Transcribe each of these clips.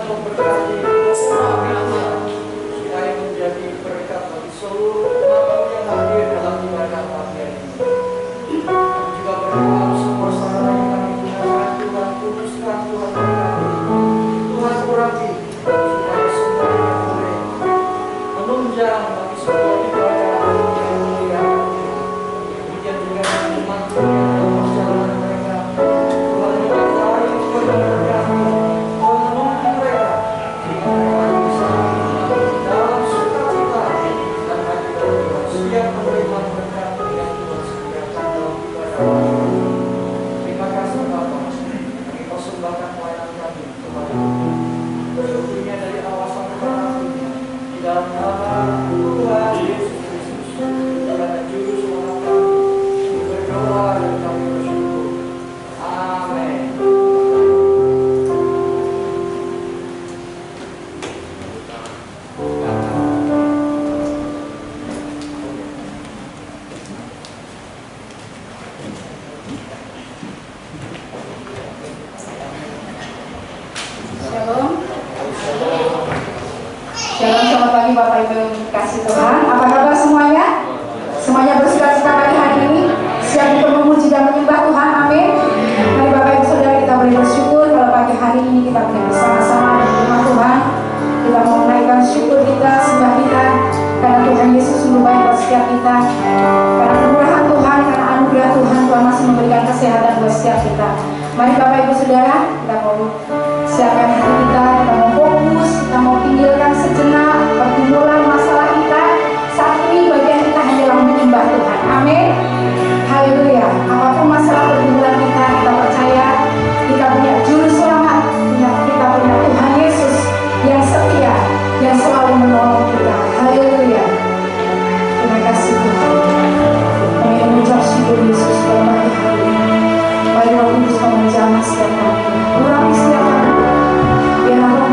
memberkati orang yang supaya menjadi berkat bagi seluruh umat yang hadir dalam ibadah pagi ini. Kami juga berdoa semua sarana yang kami gunakan, Tuhan kuduskan, Tuhan berkati, Tuhan urapi supaya semuanya boleh menunjang bagi semua ibadah yang mulia. Demikian juga umat yang dalam perjalanan mereka, Tuhan menyertai, Tuhan memberkati, Tuhan menolong mereka sehingga mereka bisa dalam sukacita dan hadirat Tuhan siap menerima berkat yang Tuhan sediakan dalam ibadah ini. Terima kasih Bapa, kami persembahkan pelayanan kami kepada bersyukurnya dari awal sampai akhirnya di dalam nama Tuhan Yesus Kristus, Tuhan dan Juru Selamat kami berdoa dan kami bersyukur. Amin. Shalom. Shalom, selamat pagi Bapak Ibu yang dikasih Tuhan. Apa kabar semuanya? Semuanya bersukacita pagi hari ini, siap untuk memuji dan menyembah Tuhan. Amin. Mari Bapak Ibu Saudara, kita boleh bersyukur kalau pagi hari ini kita boleh bersama-sama di rumah Tuhan. Kita mau menaikkan syukur kita, sembah kita, karena Tuhan Yesus sungguh baik buat setiap kita. Karena kemurahan Tuhan, karena anugerah Tuhan, Tuhan masih memberikan kesehatan buat setiap kita. Mari Bapak Ibu Saudara, kita mau siapkan hati kita mau fokus, kita mau tinggalkan sejenak pergumulan masalah kita. Saat ini bagian kita hanyalah menyembah Tuhan. Amin. Haleluya. Apapun masalah pergumulan kita, kita percaya kita punya juru selamat, kita punya Tuhan Yesus yang setia, yang selalu menolong kita. Haleluya. Terima kasih Tuhan. Kami mengucap syukur Yesus pada pagi hari ini. Mari Roh Kudus menjamah setiap kami, urapi setiap kami, biar Roh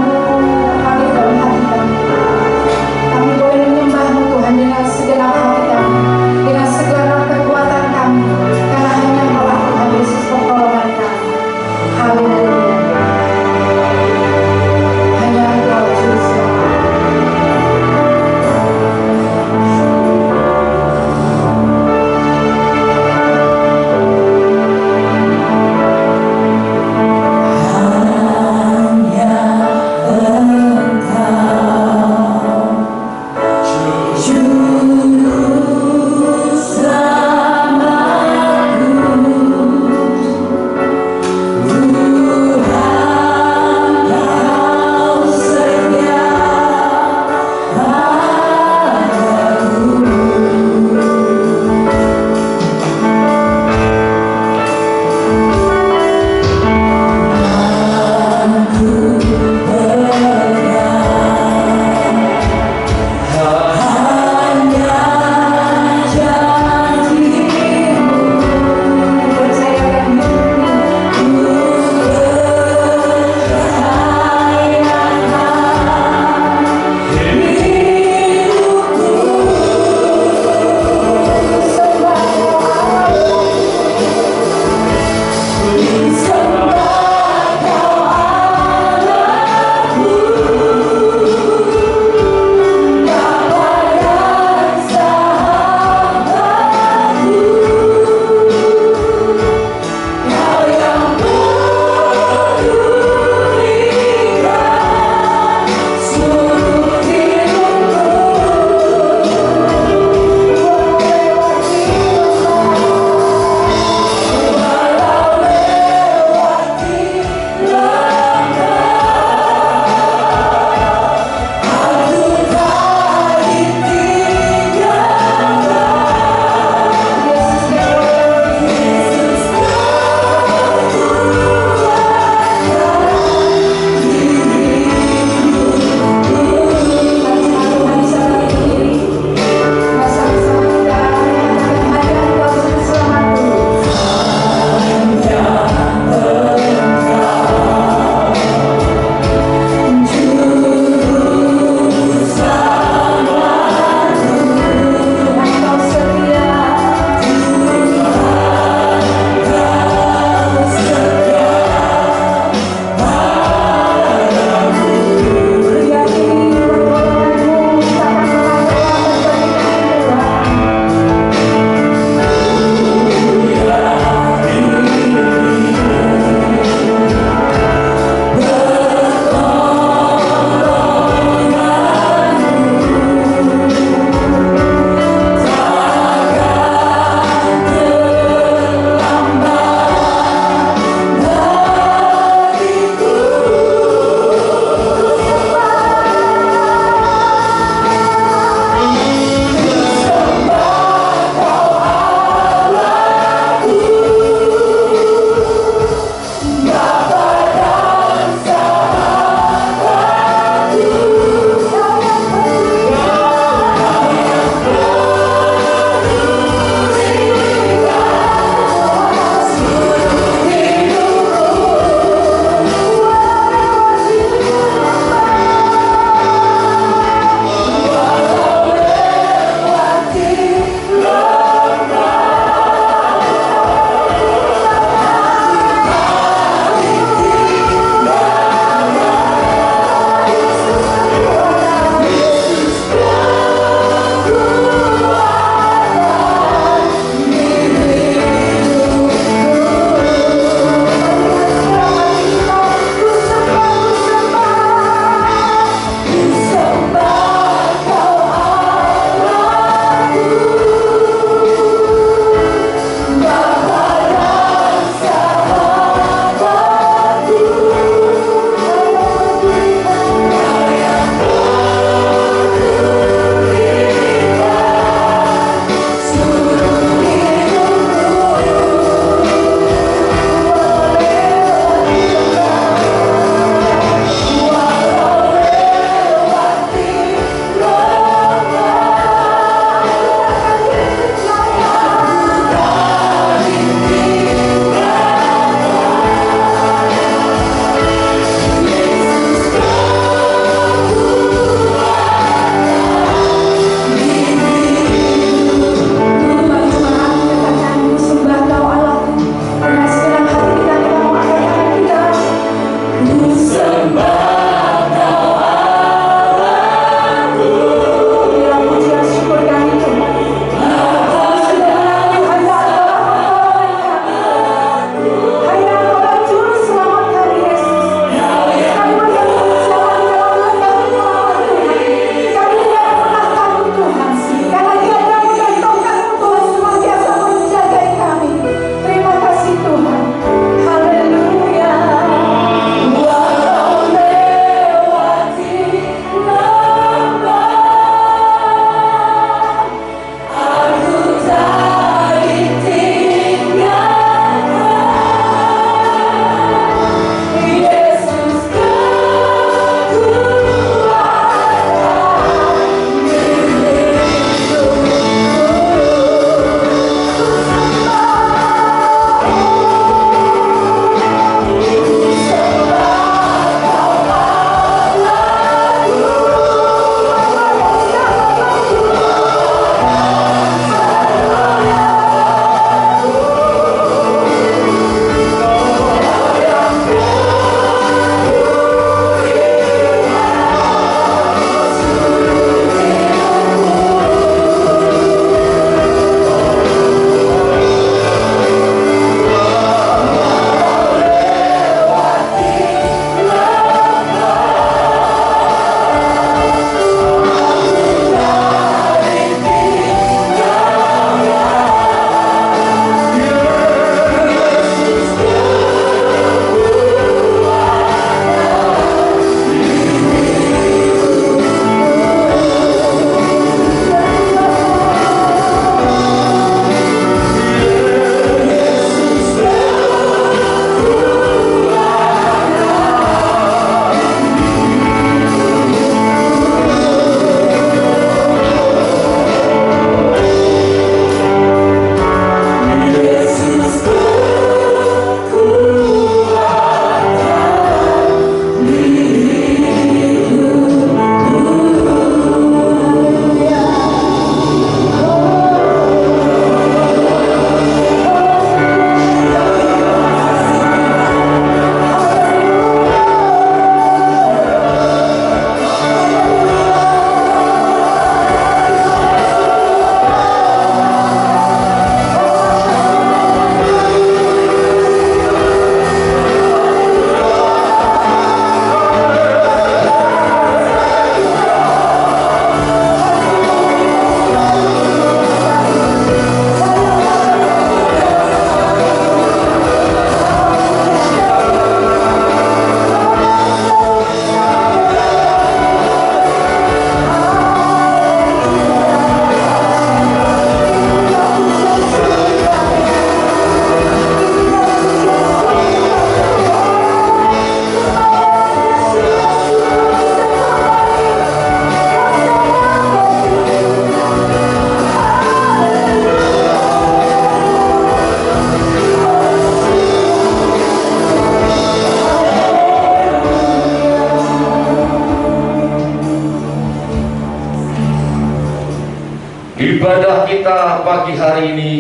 pagi hari ini,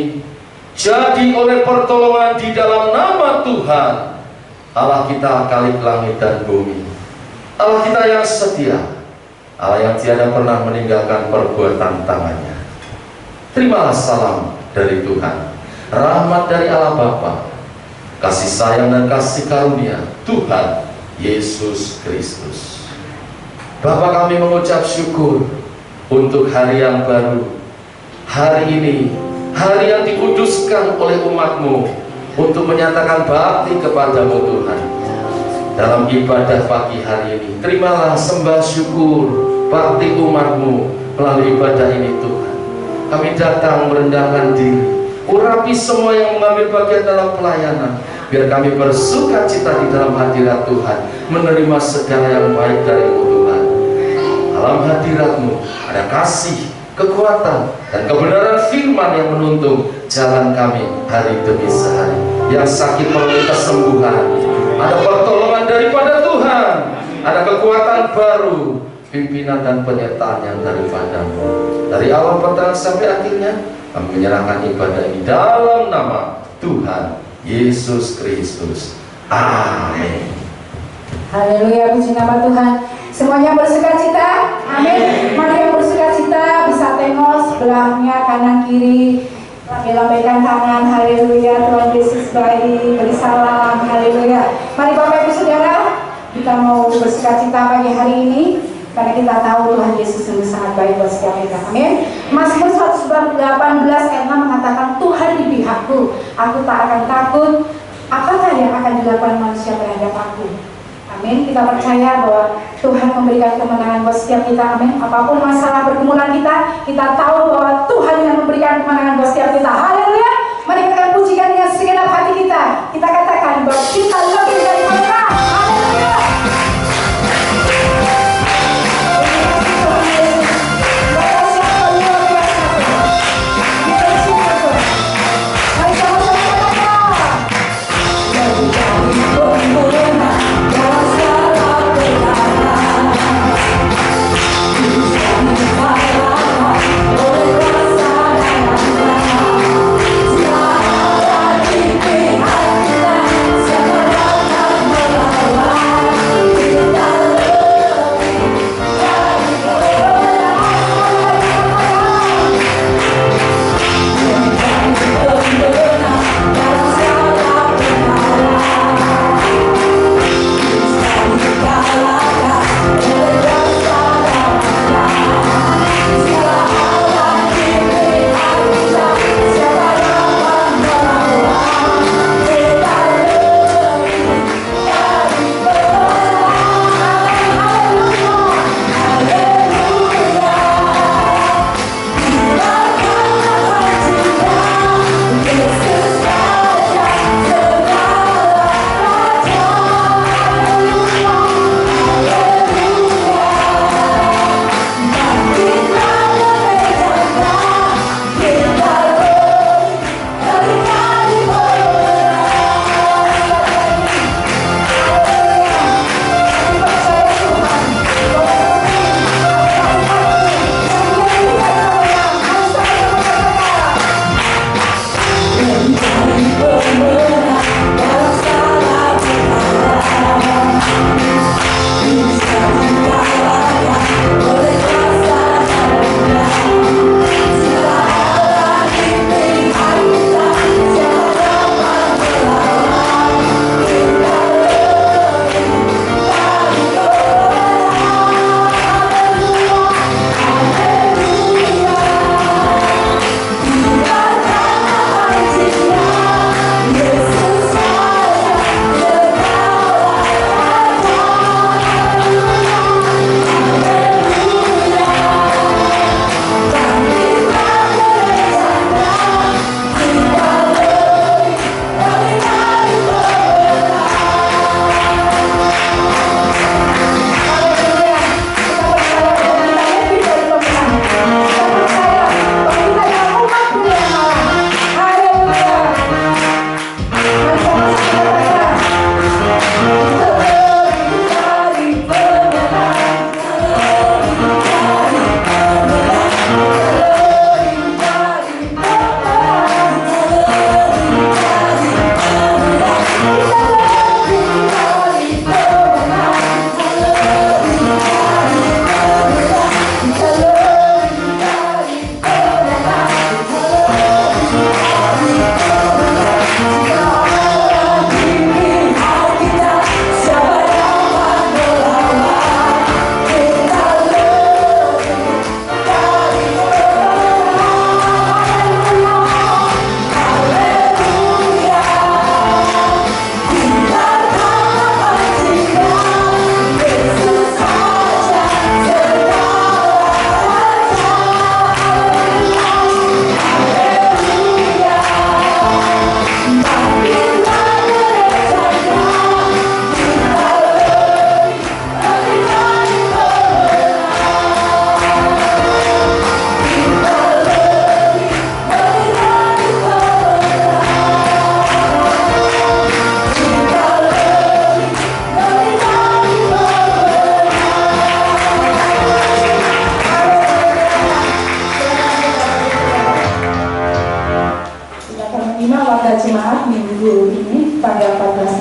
jadi oleh pertolongan di dalam nama Tuhan, Allah kita Khalik langit dan bumi, Allah kita yang setia, Allah yang tiada pernah meninggalkan perbuatan tangannya. Terimalah salam dari Tuhan, rahmat dari Allah Bapa, kasih sayang dan kasih karunia Tuhan Yesus Kristus. Bapa, kami mengucap syukur untuk hari yang baru, hari ini, hari yang dikuduskan oleh umat-Mu untuk menyatakan bakti kepadamu Tuhan. Dalam ibadah pagi hari ini, terimalah sembah syukur bakti umat-Mu melalui ibadah ini Tuhan. Kami datang merendahkan diri, urapi semua yang mengambil bagian dalam pelayanan, biar kami bersuka cita di dalam hadirat Tuhan, menerima segala yang baik dari-Mu Tuhan. Dalam hadirat-Mu ada kasih, kekuatan, dan kebenaran firman yang menuntun jalan kami hari demi sehari. Yang sakit peroleh kesembuhan, ada pertolongan daripada Tuhan, ada kekuatan baru, pimpinan dan penyertaan yang daripada-Mu. Dari awal pertengahan sampai akhirnya, kami menyerahkan ibadah ini dalam nama Tuhan Yesus Kristus. Amin. Haleluya, puji nama Tuhan. Semuanya bersukacita. Amin. Mari yang bersukacita bisa tengok sebelahnya kanan kiri. Lambaikan tangan. Haleluya. Tuhan Yesus baik. Beri salam. Haleluya. Mari Bapak Ibu Saudara, kita mau bersukacita pagi hari ini karena kita tahu Tuhan Yesus sungguh sangat baik buat setiap kita. Amin. Mazmur 118 ayat 6 mengatakan, Tuhan di pihakku, aku tak akan takut. Apakah yang akan dilakukan manusia terhadap aku? Amin. Kita percaya bahwa Tuhan memberikan kemenangan buat setiap kita. Amin. Apapun masalah pergumulan kita tahu bahwa Tuhan yang memberikan kemenangan buat setiap kita. Haleluya. Mari kita pujikan dengan segenap hati kita. Kita katakan bahwa kita lebih dari pemenang. Haleluya.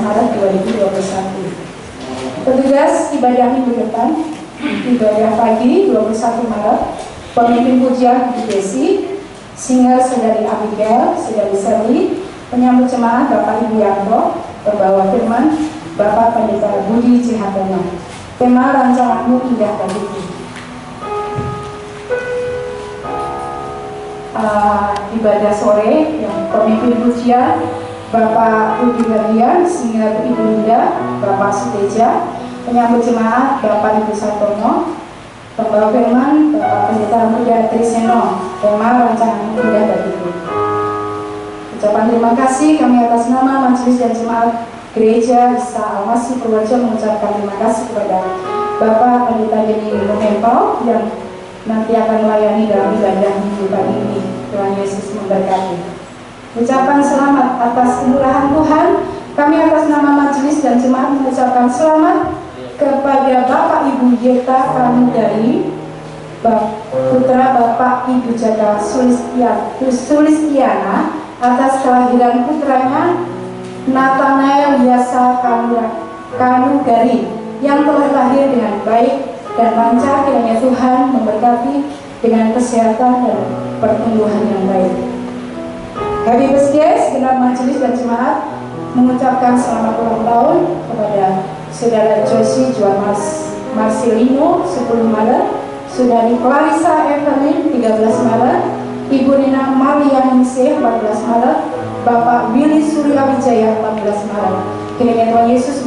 Maret 2021. Petugas ibadah minggu depan, ibadah pagi 21 Maret, pemimpin pujian Ibu Desi, singer Saudari Abigail, Saudari Serli, penyambut jemaat Bapak Ibu Yanto, pembawa firman Bapak Pendeta Budi Cihadono. Tema rancanganmu indah bagiku. Ibadah sore yang pemimpin pujian Bapak Budi Bagian, singer Ibu Linda, Bapak Suteja, penyambut jemaat Bapak Ibu Sartono, pembawa firman Bapak Pendeta Muda Triseno. Tema rancangan indah bagiku. Ucapan terima kasih kami atas nama Majelis dan Jemaat Gereja Isa Al-Masih Purworejo mengucapkan terima kasih kepada Bapak Pendeta Denny Lumempau yang nanti akan melayani dalam ibadah minggu pagi ini. Tuhan Yesus memberkati. Ucapan selamat atas kemurahan Tuhan, kami atas nama majelis dan jemaat mengucapkan selamat kepada Bapak Ibu Yeta Pramudari, putra Bapak Ibu Jaka Sulistiana atas kelahiran putranya Nathanael Yasa Kanugari yang telah lahir dengan baik dan lancar. Kiranya Tuhan memberkati dengan kesehatan dan pertumbuhan yang baik. Happy birthday, segenap majelis dan jemaat mengucapkan selamat ulang tahun kepada Saudara Josie Juan Marcelino 10 Maret, Saudari Clarissa Evelyn 13 Maret, Ibu Nina Maria Ningsih 14 Maret, Bapak Willy Surya Wijaya 14 Maret. Kiranya Tuhan Yesus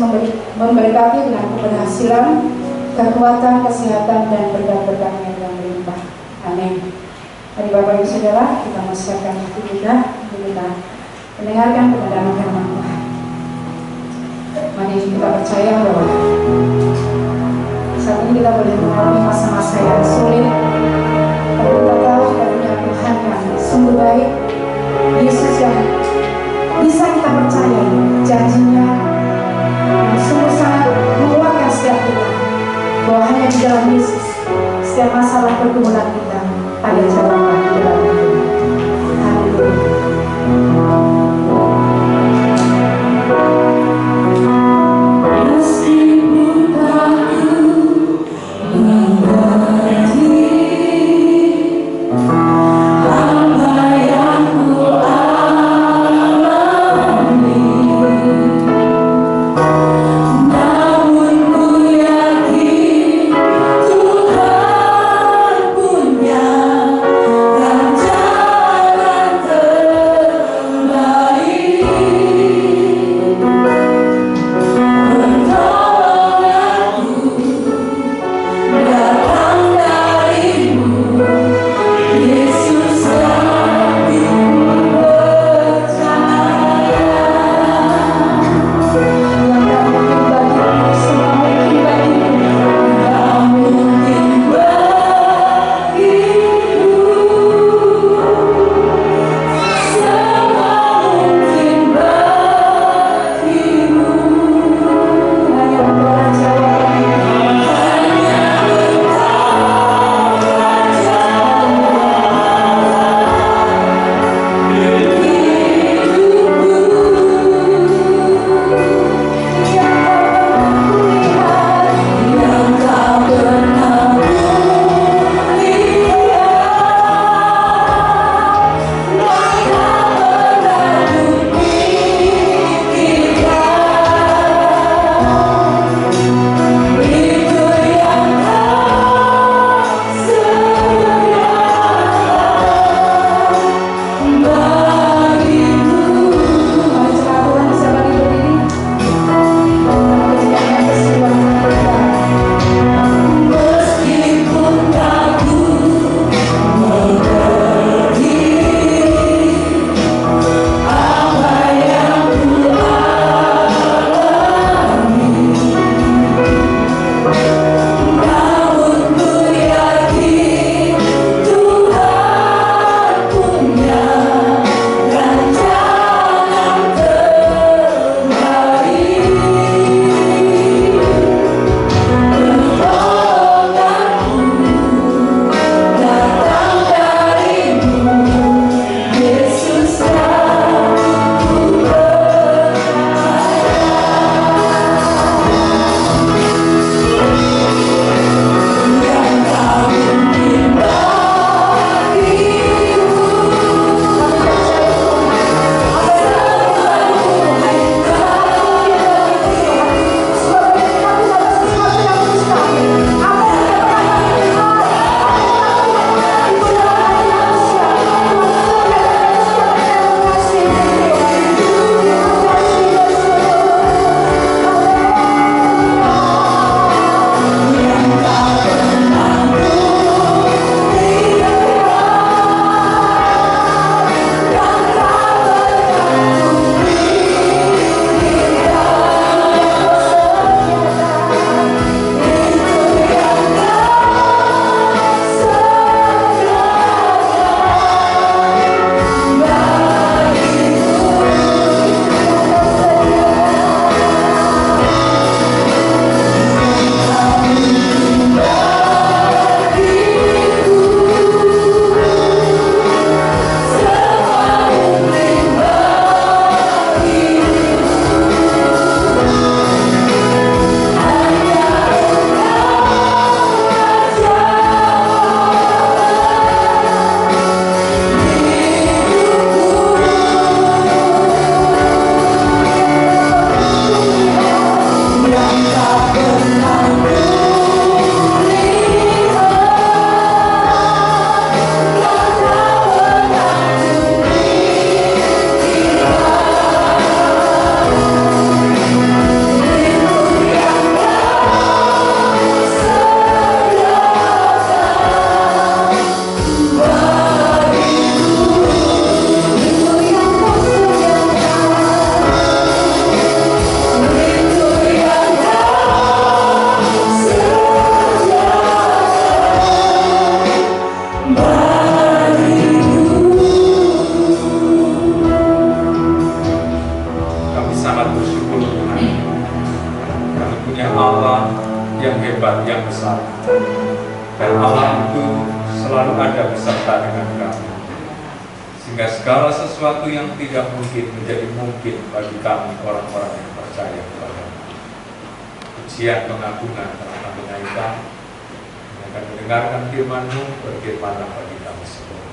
memberkati dengan keberhasilan, kekuatan, kesehatan, dan berkat-berkatnya yang melimpah. Amin. Mari Bapak Ibu Saudara, kita menyiapkan hati kita mendengarkan kebenaran firman Tuhan. Mari kita percaya bahwa saat ini kita boleh mengalami masa-masa yang sulit, tapi tetap karunia Tuhan yang sungguh baik, Yesus yang bisa kita percayai, janjinya yang sungguh sangat menguatkan setiap kita, bahwa hanya di dalam Yesus setiap masalah pergumulan kita ada jawaban di dalam hidup. Meskipun aku mengerti apa yang ku alami, namun ku yakin Tuhan punya rencana Allah yang hebat, yang besar. Dan Allah itu selalu ada beserta dengan kami. Sehingga segala sesuatu yang tidak mungkin menjadi mungkin bagi kami orang-orang yang percaya kepada-Mu. Pujian pengagungan telah kami naikkan. Akan mendengarkan firman-Mu, berfirman-Lah bagi kami semua.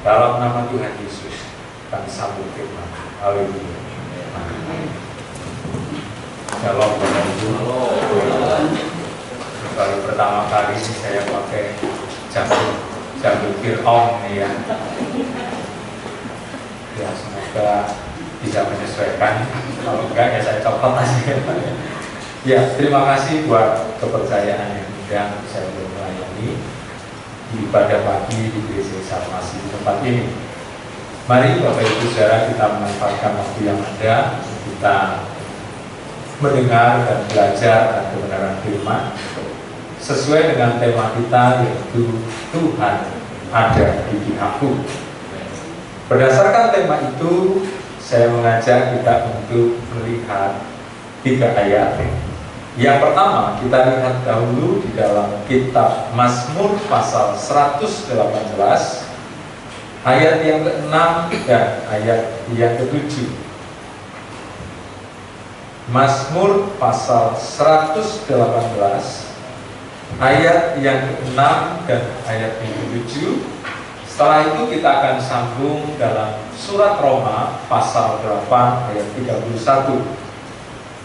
Dalam nama Tuhan Yesus kami sambung firman. Haleluya. Shalom Bapak Ibu. Baru pertama kali ini saya pakai jambul Fir'aun nih ya. Ya semoga bisa menyesuaikan. Kalau enggak ya saya copot aja. Ya terima kasih buat kepercayaan yang sudah saya melayani di ibadah pagi di Gereja Salmasi tempat ini. Mari Bapak Ibu Saudara kita memanfaatkan waktu yang ada, kita mendengar dan belajar dan kebenaran firman sesuai dengan tema kita, yaitu Tuhan ada di pihakku. Berdasarkan tema itu, saya mengajak kita untuk melihat 3 ayat. Yang pertama, kita lihat dahulu di dalam kitab Mazmur pasal 118 ayat yang ke-6 dan ayat yang ke-7. Mazmur pasal 118 ayat yang ke-6 dan ayat yang ke-7. Setelah itu kita akan sambung dalam surat Roma pasal 8 ayat 31.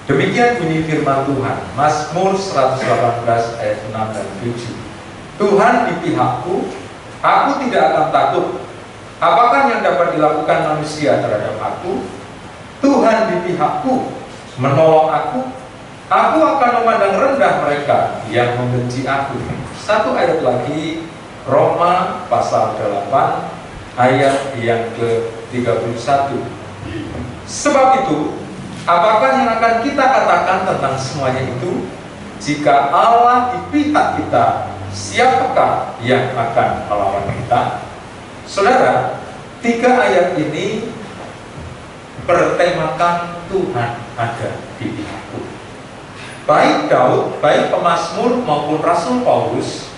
Demikian bunyi firman Tuhan, Mazmur 118 ayat 6 dan 7. Tuhan di pihakku, aku tidak akan takut. Apakah yang dapat dilakukan manusia terhadap aku? Tuhan di pihakku, menolong aku. Aku akan memandang rendah mereka yang membenci aku. Satu ayat lagi, Roma pasal 8 ayat yang ke-31. Sebab itu, apakah yang akan kita katakan tentang semuanya itu? Jika Allah di pihak kita, siapakah yang akan melawan kita? Saudara, 3 ayat ini bertemakan Tuhan ada di pihakku. Baik Daud, baik pemazmur maupun Rasul Paulus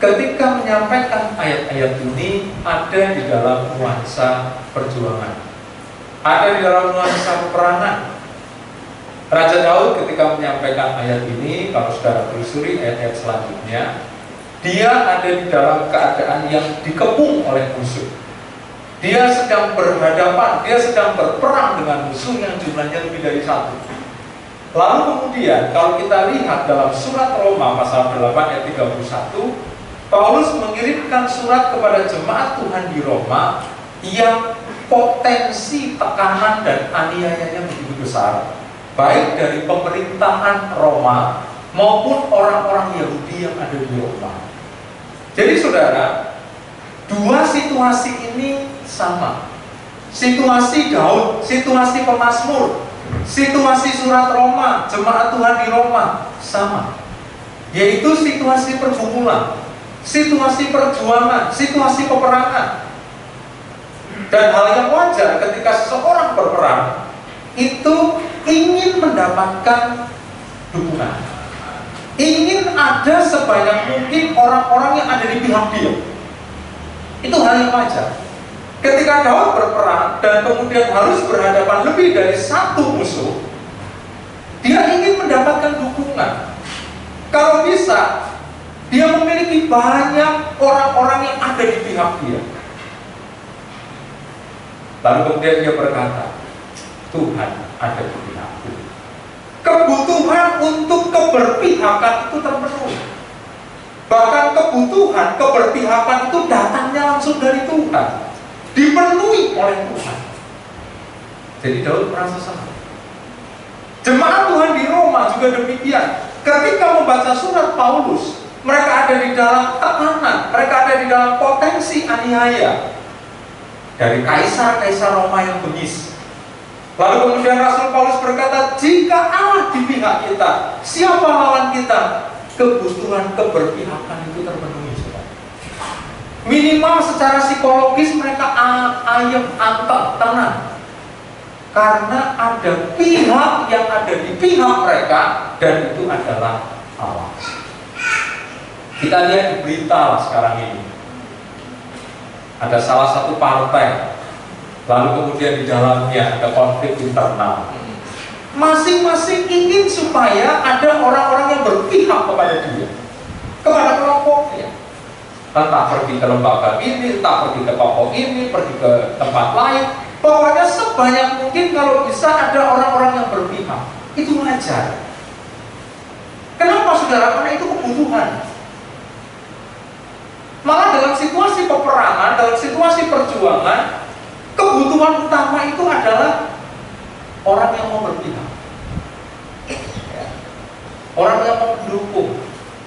ketika menyampaikan ayat-ayat ini ada di dalam nuansa perjuangan, ada di dalam nuansa peperangan. Raja Daud ketika menyampaikan ayat ini, kalau saudara telusuri ayat-ayat selanjutnya, dia ada di dalam keadaan yang dikepung oleh musuh. Dia sedang berhadapan, dia sedang berperang dengan musuh yang jumlahnya lebih dari 1. Lalu kemudian kalau kita lihat dalam surat Roma pasal 8 ayat 31, Paulus mengirimkan surat kepada jemaat Tuhan di Roma yang potensi tekanan dan aniayanya begitu besar, baik dari pemerintahan Roma maupun orang-orang Yahudi yang ada di Roma. Jadi saudara, 2 situasi ini sama. Situasi Daud, situasi pemazmur, situasi surat Roma, jemaat Tuhan di Roma sama. Yaitu situasi pergumulan, situasi perjuangan, situasi peperangan. Dan hal yang wajar ketika seseorang berperang itu ingin mendapatkan dukungan, ingin ada sebanyak mungkin orang-orang yang ada di pihak dia. Itu hal yang wajar. Ketika Daud berperang dan kemudian harus berhadapan lebih dari 1 musuh, dia ingin mendapatkan dukungan. Kalau bisa, dia memiliki banyak orang-orang yang ada di pihak dia. Lalu kemudian dia berkata, Tuhan ada di pihakku. Kebutuhan untuk keberpihakan itu terpenuhi. Bahkan kebutuhan keberpihakan itu datangnya langsung dari Tuhan, dipenuhi oleh Tuhan. Jadi Daud merasa senang. Jemaat Tuhan di Roma juga demikian. Ketika membaca surat Paulus, mereka ada di dalam tekanan, mereka ada di dalam potensi aniaya dari kaisar-kaisar Roma yang bengis. Lalu kemudian Rasul Paulus berkata, jika Allah di pihak kita, siapa lawan kita? Kebutuhan keberpihakan itu terpenuhi. Minimal secara psikologis mereka ayem, anteng, tenang. Karena ada pihak yang ada di pihak mereka, dan itu adalah Allah. Kita lihat di berita sekarang ini, ada salah satu partai, lalu kemudian di dalamnya ada konflik internal. Masing-masing ingin supaya ada orang-orang yang berpihak kepada dia, kepada kelompoknya. Entah pergi ke lembaga ini, entah pergi ke tokoh ini, pergi ke tempat lain. Pokoknya sebanyak mungkin kalau bisa ada orang-orang yang berpihak. Itu wajar. Kenapa saudara? Karena itu kebutuhan. Malah dalam situasi peperangan, dalam situasi perjuangan, kebutuhan utama itu adalah orang yang mau berpihak, orang yang mau mendukung.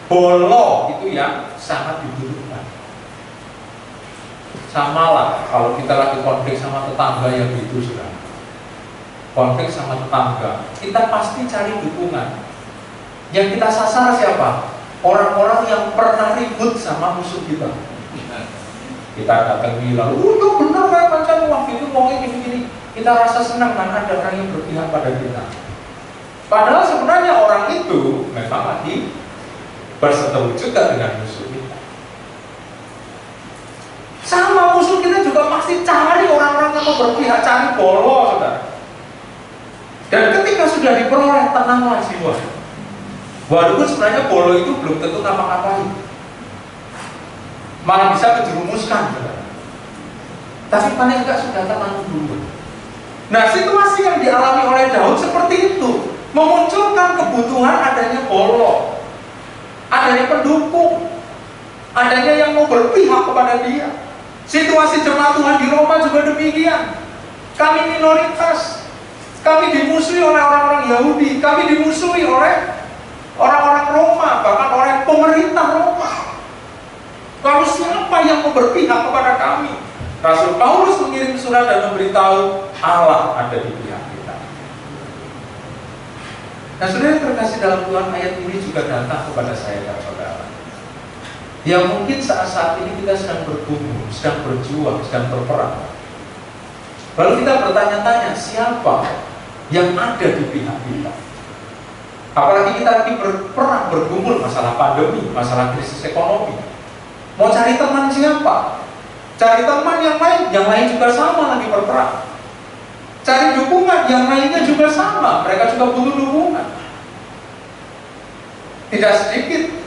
Bolo itu yang sangat dibutuhkan. Sama lah kalau kita lagi konflik sama tetangga yang gitu, sudah konflik sama tetangga, kita pasti cari dukungan. Yang kita sasar siapa? Orang-orang yang pernah ribut sama musuh kita. Kita datang bilang, udah bener kayak macam waktu itu ngomongin gini-gini. Kita rasa senang kan ada orang yang berpihak pada kita. Padahal sebenarnya orang itu memang lagi berseteru juga dengan musuh kita. Sama musuh kita juga pasti cari orang-orang yang mau berpihak, cari bolo, saudara. Dan ketika sudah diperoleh, tenanglah jiwa. Walaupun sebenarnya bolo itu belum tentu ngapa-ngapain, malah bisa menjerumuskan, saudara. Tapi paling enggak sudah tenang dulu. Nah, situasi yang dialami oleh Daud seperti itu, memunculkan kebutuhan adanya bolo, adanya pendukung, adanya yang mau berpihak kepada dia. Situasi jemaat Tuhan di Roma juga demikian. Kami minoritas, kami dimusuhi oleh orang-orang Yahudi, kami dimusuhi oleh orang-orang Roma, bahkan oleh pemerintah Roma. Lalu siapa yang mau berpihak kepada kami? Rasul Paulus mengirim surat dan memberitahu Allah ada di pihak kita. Nah, saudara yang terkasih dalam Tuhan, ayat ini juga datang kepada saya dan saudara. Yang mungkin saat ini kita sedang bergumul, sedang berjuang, sedang berperang. Lalu kita bertanya-tanya, siapa yang ada di pihak kita? Apalagi kita lagi berperang, bergumul masalah pandemi, masalah krisis ekonomi. Mau cari teman siapa? Cari teman yang lain juga sama lagi berperang. Cari dukungan, yang lainnya juga sama, mereka juga butuh dukungan. Tidak sedikit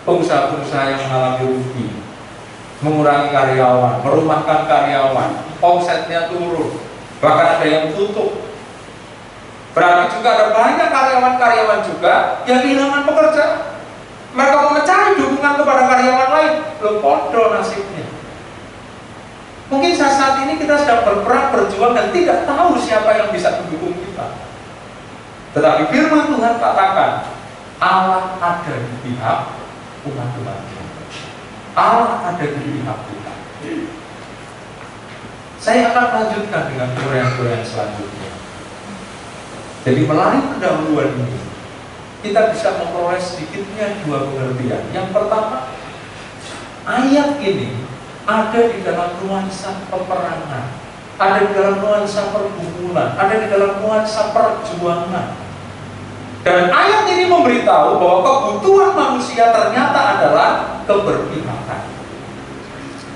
pengusaha-pengusaha yang mengalami rugi, mengurangi karyawan, merumahkan karyawan, omsetnya turun, bahkan ada yang tutup. Berarti juga ada banyak karyawan-karyawan juga yang kehilangan pekerjaan. Mereka mau mencari dukungan kepada karyawan lain, belum bodoh nasibnya. Mungkin saat ini kita sedang berperang, berjuang dan tidak tahu siapa yang bisa mendukung kita. Tetapi firman Tuhan katakan, Allah ada di pihak umat-umat. Allah ada di pihak kita. Saya akan lanjutkan dengan uraian-uraian selanjutnya. Jadi melalui pendahuluan ini, kita bisa memperoleh sedikitnya dua pengertian. Yang pertama, ayat ini ada di dalam nuansa peperangan, ada di dalam nuansa pergumulan, ada di dalam nuansa perjuangan. Dan ayat ini memberitahu bahwa kebutuhan manusia ternyata adalah keberpihakan.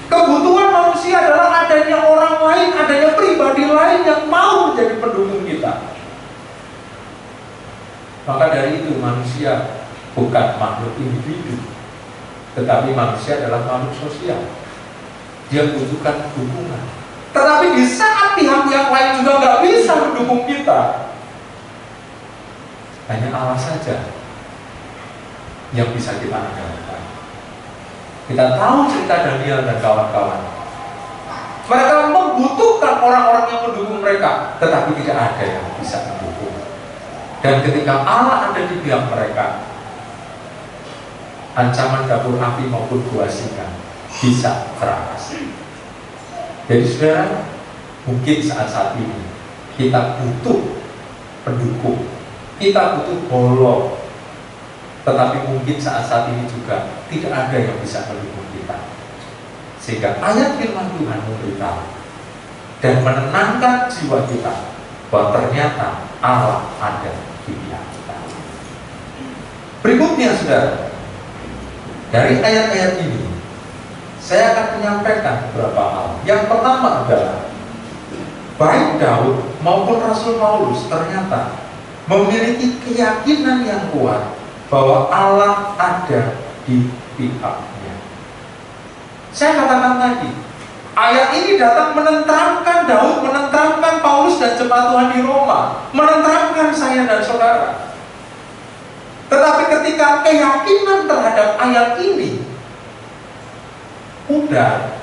Kebutuhan manusia adalah adanya orang lain, adanya pribadi lain yang mau menjadi pendukung kita. Maka dari itu manusia bukan makhluk individu, tetapi manusia adalah makhluk sosial. Dia membutuhkan dukungan. Tetapi di saat pihak yang lain juga nggak bisa mendukung kita, hanya Allah saja yang bisa kita andalkan. Kita tahu cerita Daniel dan kawan-kawan. Mereka membutuhkan orang-orang yang mendukung mereka, tetapi tidak ada yang bisa mendukung. Dan ketika Allah ada di pihak mereka, ancaman dapur api maupun gua singa bisa teratasi. Jadi saudara, mungkin saat ini kita butuh pendukung, kita butuh bolo, tetapi mungkin saat ini juga tidak ada yang bisa mendukung kita. Sehingga ayat firman Tuhan memberitahu, dan menenangkan jiwa kita bahwa ternyata Allah ada di pihak kita. Berikutnya saudara, dari ayat-ayat ini saya akan menyampaikan beberapa hal. Yang pertama adalah baik Daud maupun Rasul Paulus ternyata memiliki keyakinan yang kuat bahwa Allah ada di pihaknya. Saya katakan tadi, ayat ini datang menenteramkan Daud, menenteramkan Paulus dan jemaat Tuhan di Roma, menenteramkan saya dan saudara. Tetapi ketika keyakinan terhadap ayat ini pudar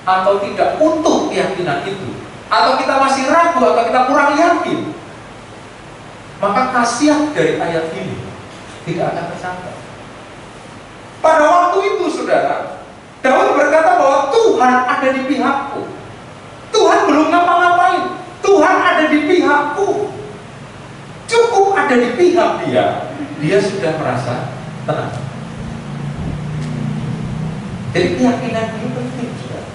atau tidak utuh keyakinan itu, atau kita masih ragu atau kita kurang yakin, maka khasiat dari ayat ini tidak akan tercapai. Pada waktu itu saudara, Daud berkata bahwa Tuhan ada di pihakku. Tuhan belum ngapa-ngapain, Tuhan ada di pihakku. Cukup ada di pihak dia sudah merasa tenang. Jadi keyakinan ini penting saudara.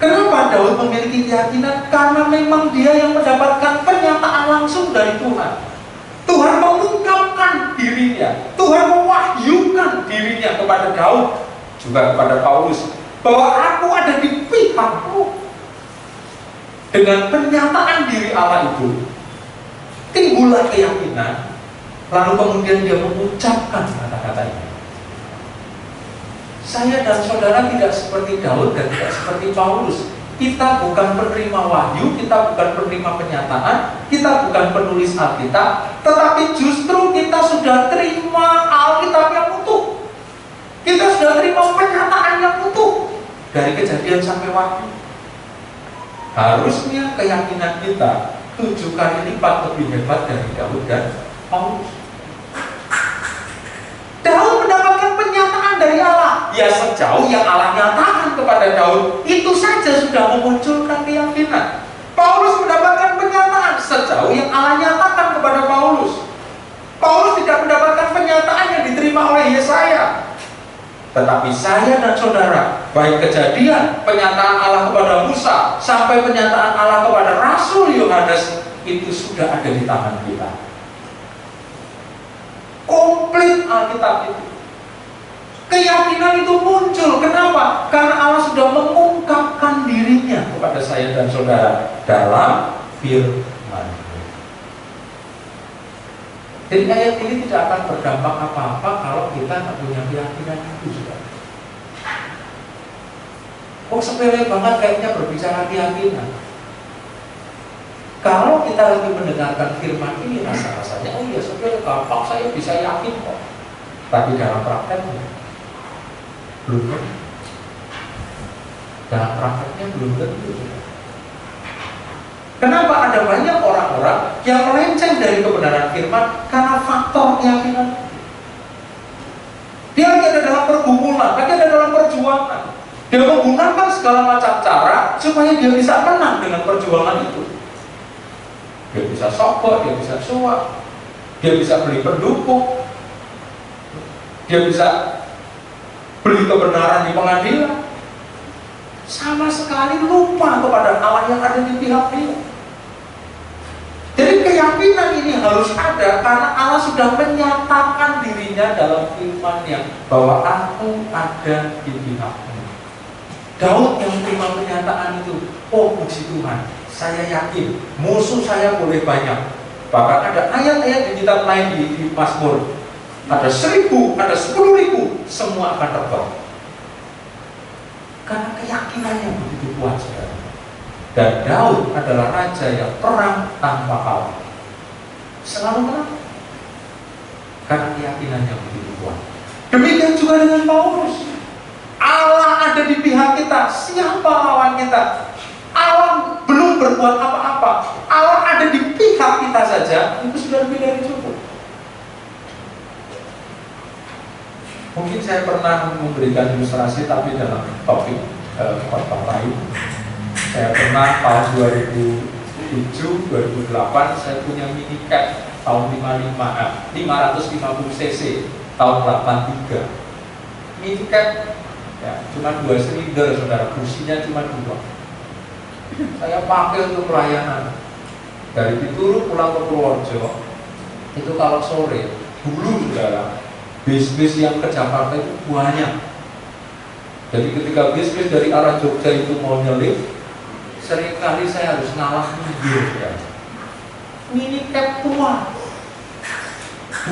Kenapa Daud memiliki keyakinan? Karena memang dia yang mendapatkan pernyataan langsung dari Tuhan. Tuhan mengungkapkan dirinya, Tuhan mewahyukan dirinya kepada Daud, juga kepada Paulus, bahwa aku ada di pihakmu. Dengan pernyataan diri Allah itu timbullah keyakinan, lalu kemudian dia mengucapkan kata-kata ini. Saya dan saudara tidak seperti Daud dan tidak seperti Paulus. Kita bukan penerima wahyu, kita bukan penerima penyataan, kita bukan penulis Alkitab, tetapi justru kita sudah terima Alkitab yang utuh. Kita sudah terima pernyataan yang utuh dari Kejadian sampai Wahyu. Harusnya keyakinan kita 7 kali lipat lebih hebat dari Daud dan Paulus. Daud mendapatkan pernyataan dari Allah. Ya, sejauh yang Allah nyatakan kepada Daud, itu saja sudah memunculkan keyakinan. Paulus mendapatkan pernyataan sejauh yang Allah nyatakan kepada Paulus. Paulus tidak mendapatkan pernyataan yang diterima oleh Yesaya. Tetapi saya dan saudara, baik Kejadian, pernyataan Allah kepada Musa, sampai pernyataan Allah kepada Rasul Yohanes, itu sudah ada di tangan kita. Komplit Alkitab itu. Keyakinan itu muncul. Kenapa? Karena Allah sudah mengungkapkan dirinya kepada saya dan saudara dalam firman. Jadi ayat ini tidak akan berdampak apa-apa kalau kita tidak punya keyakinan itu juga. Kok sepele banget kayaknya berbicara keyakinan. Kalau kita lagi mendengarkan firman ini, rasa-rasanya, oh iya sepele, gampang, saya bisa yakin kok. Tapi dalam prakteknya belum tentu. Dalam prakteknya belum tentu. Kenapa ada banyak orang-orang yang melenceng dari kebenaran firman karena faktor keyakinan? Dia lagi ada dalam pergumulan, lagi ada dalam perjuangan. Dia menggunakan segala macam cara supaya dia bisa menang dengan perjuangan itu. Dia bisa sokok, dia bisa suap, dia bisa beli pendukung, dia bisa beli kebenaran di pengadilan. Sama sekali lupa kepada Allah yang ada di pihak dia. Jadi keyakinan ini harus ada karena Allah sudah menyatakan dirinya dalam firman-Nya bahwa aku ada di pihakmu. Daud yang terima pernyataan itu, oh puji Tuhan, saya yakin musuh saya boleh banyak. Bahkan ada ayat-ayat di kitab lain di Mazmur, ada 1.000, ada 10.000, semua akan terbang. Karena keyakinannya begitu kuat, saudara. Dan Daud adalah raja yang perang tanpa kalah, selalu menang karena keyakinannya begitu kuat. Demikian juga dengan Paulus. Allah ada di pihak kita. Siapa lawan kita? Allah belum berbuat apa-apa. Allah ada di pihak kita saja, itu sudah lebih dari cukup. Mungkin saya pernah memberikan ilustrasi, tapi dalam topik khotbah lain. Saya pernah tahun 2007, 2008 saya punya mini cab tahun 550 cc tahun 83. Mini cab ya, cuma 2 silinder, saudara, kursinya cuma 2. Saya pakai untuk pelayanan. Dari Pituru pulang ke Purworejo, itu kalau sore, dulu saudara, bis-bis yang ke Jakarta itu banyak. Jadi ketika bis-bis dari arah Jogja itu mau nyelip, seringkali saya harus ngalah mobil ya. Mini cab tua,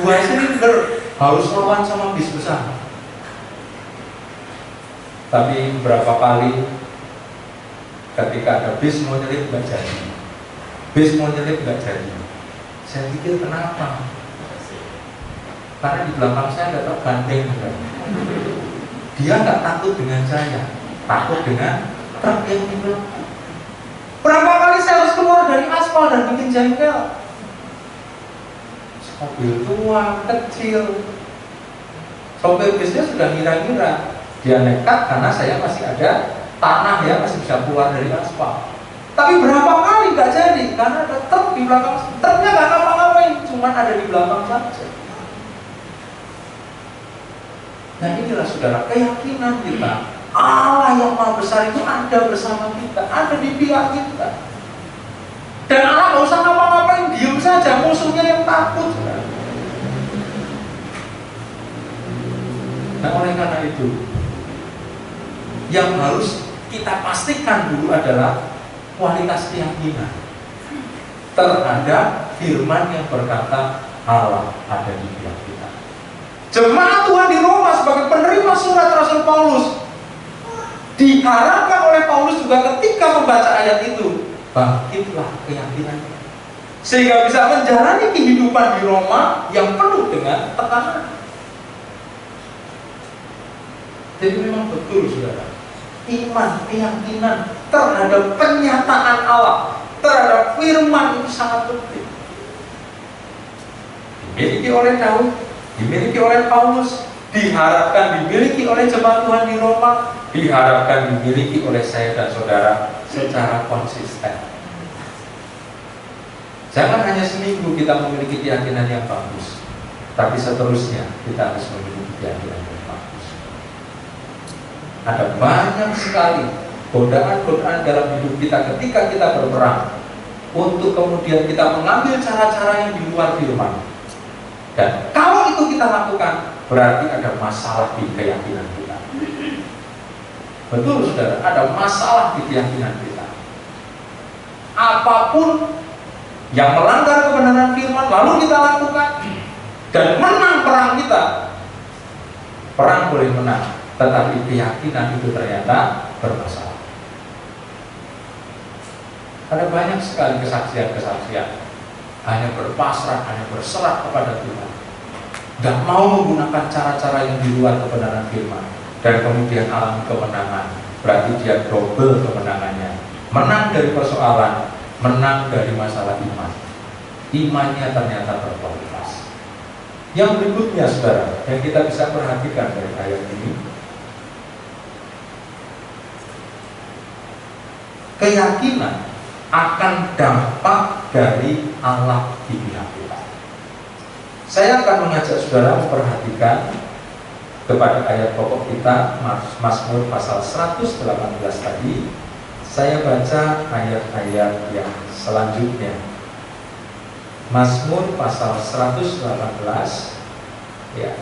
2 silinder, harus lawan sama bis besar. Tapi berapa kali ketika ada bis mau nyelip nggak jadi, bis mau nyelip nggak jadi, saya pikir kenapa? Karena di belakang saya ada truk gandeng. Dia nggak takut dengan saya, takut dengan truk yang di belakang. Berapa kali saya harus keluar dari aspal dan bikin jengkel. Mobil tua, kecil, sopir bisnya sudah ngira-ngira dia nekat karena saya masih ada tanah yang masih bisa keluar dari aspal. Tapi berapa kali nggak jadi karena ada truk di belakang. Truknya nggak ngapa-ngapain, cuma ada di belakang saja. Nah inilah saudara keyakinan kita, Allah yang Maha Besar itu ada bersama kita, ada di pihak kita. Dan Allah nggak usah ngapa-ngapain, diam saja, musuhnya yang takut. Nah oleh karena itu, yang harus kita pastikan dulu adalah kualitas keyakinan terhadap firman yang berkata Allah ada di pihak kita. Jemaat Tuhan di Roma sebagai penerima surat Rasul Paulus diharapkan oleh Paulus juga ketika membaca ayat itu, bangkitlah keyakinannya sehingga bisa menjalani kehidupan di Roma yang penuh dengan tekanan. Jadi memang betul saudara, iman, keyakinan terhadap penyataan Allah, terhadap firman itu sangat penting. Dimiliki oleh Daud, dimiliki oleh Paulus, diharapkan dimiliki oleh jemaat Tuhan di Roma, diharapkan dimiliki oleh saya dan saudara secara konsisten. Jangan hanya seminggu kita memiliki keyakinan yang bagus, tapi seterusnya kita harus memiliki keyakinan yang bagus. Ada banyak sekali godaan-godaan dalam hidup kita ketika kita berperang untuk kemudian kita mengambil cara-cara yang di luar firman. Dan kalau itu kita lakukan, berarti ada masalah di keyakinan kita. Betul saudara, ada masalah di keyakinan kita. Apapun yang melanggar kebenaran firman lalu kita lakukan dan menang perang kita, perang boleh menang, tetapi keyakinan itu ternyata bermasalah. Ada banyak sekali kesaksian-kesaksian hanya berpasrah, hanya berserah kepada Tuhan, tidak mau menggunakan cara-cara yang di luar kebenaran firman, dan kemudian alami kemenangan. Berarti dia double kemenangannya, menang dari persoalan, menang dari masalah iman. Imannya ternyata berkualitas. Yang berikutnya saudara, yang kita bisa perhatikan dari ayat ini, keyakinan akan dampak dari Allah di pihak kita. Saya akan mengajak saudara memperhatikan kepada ayat pokok kita, Mazmur pasal 118 tadi. Saya baca ayat-ayat yang selanjutnya. Mazmur pasal 118 ya.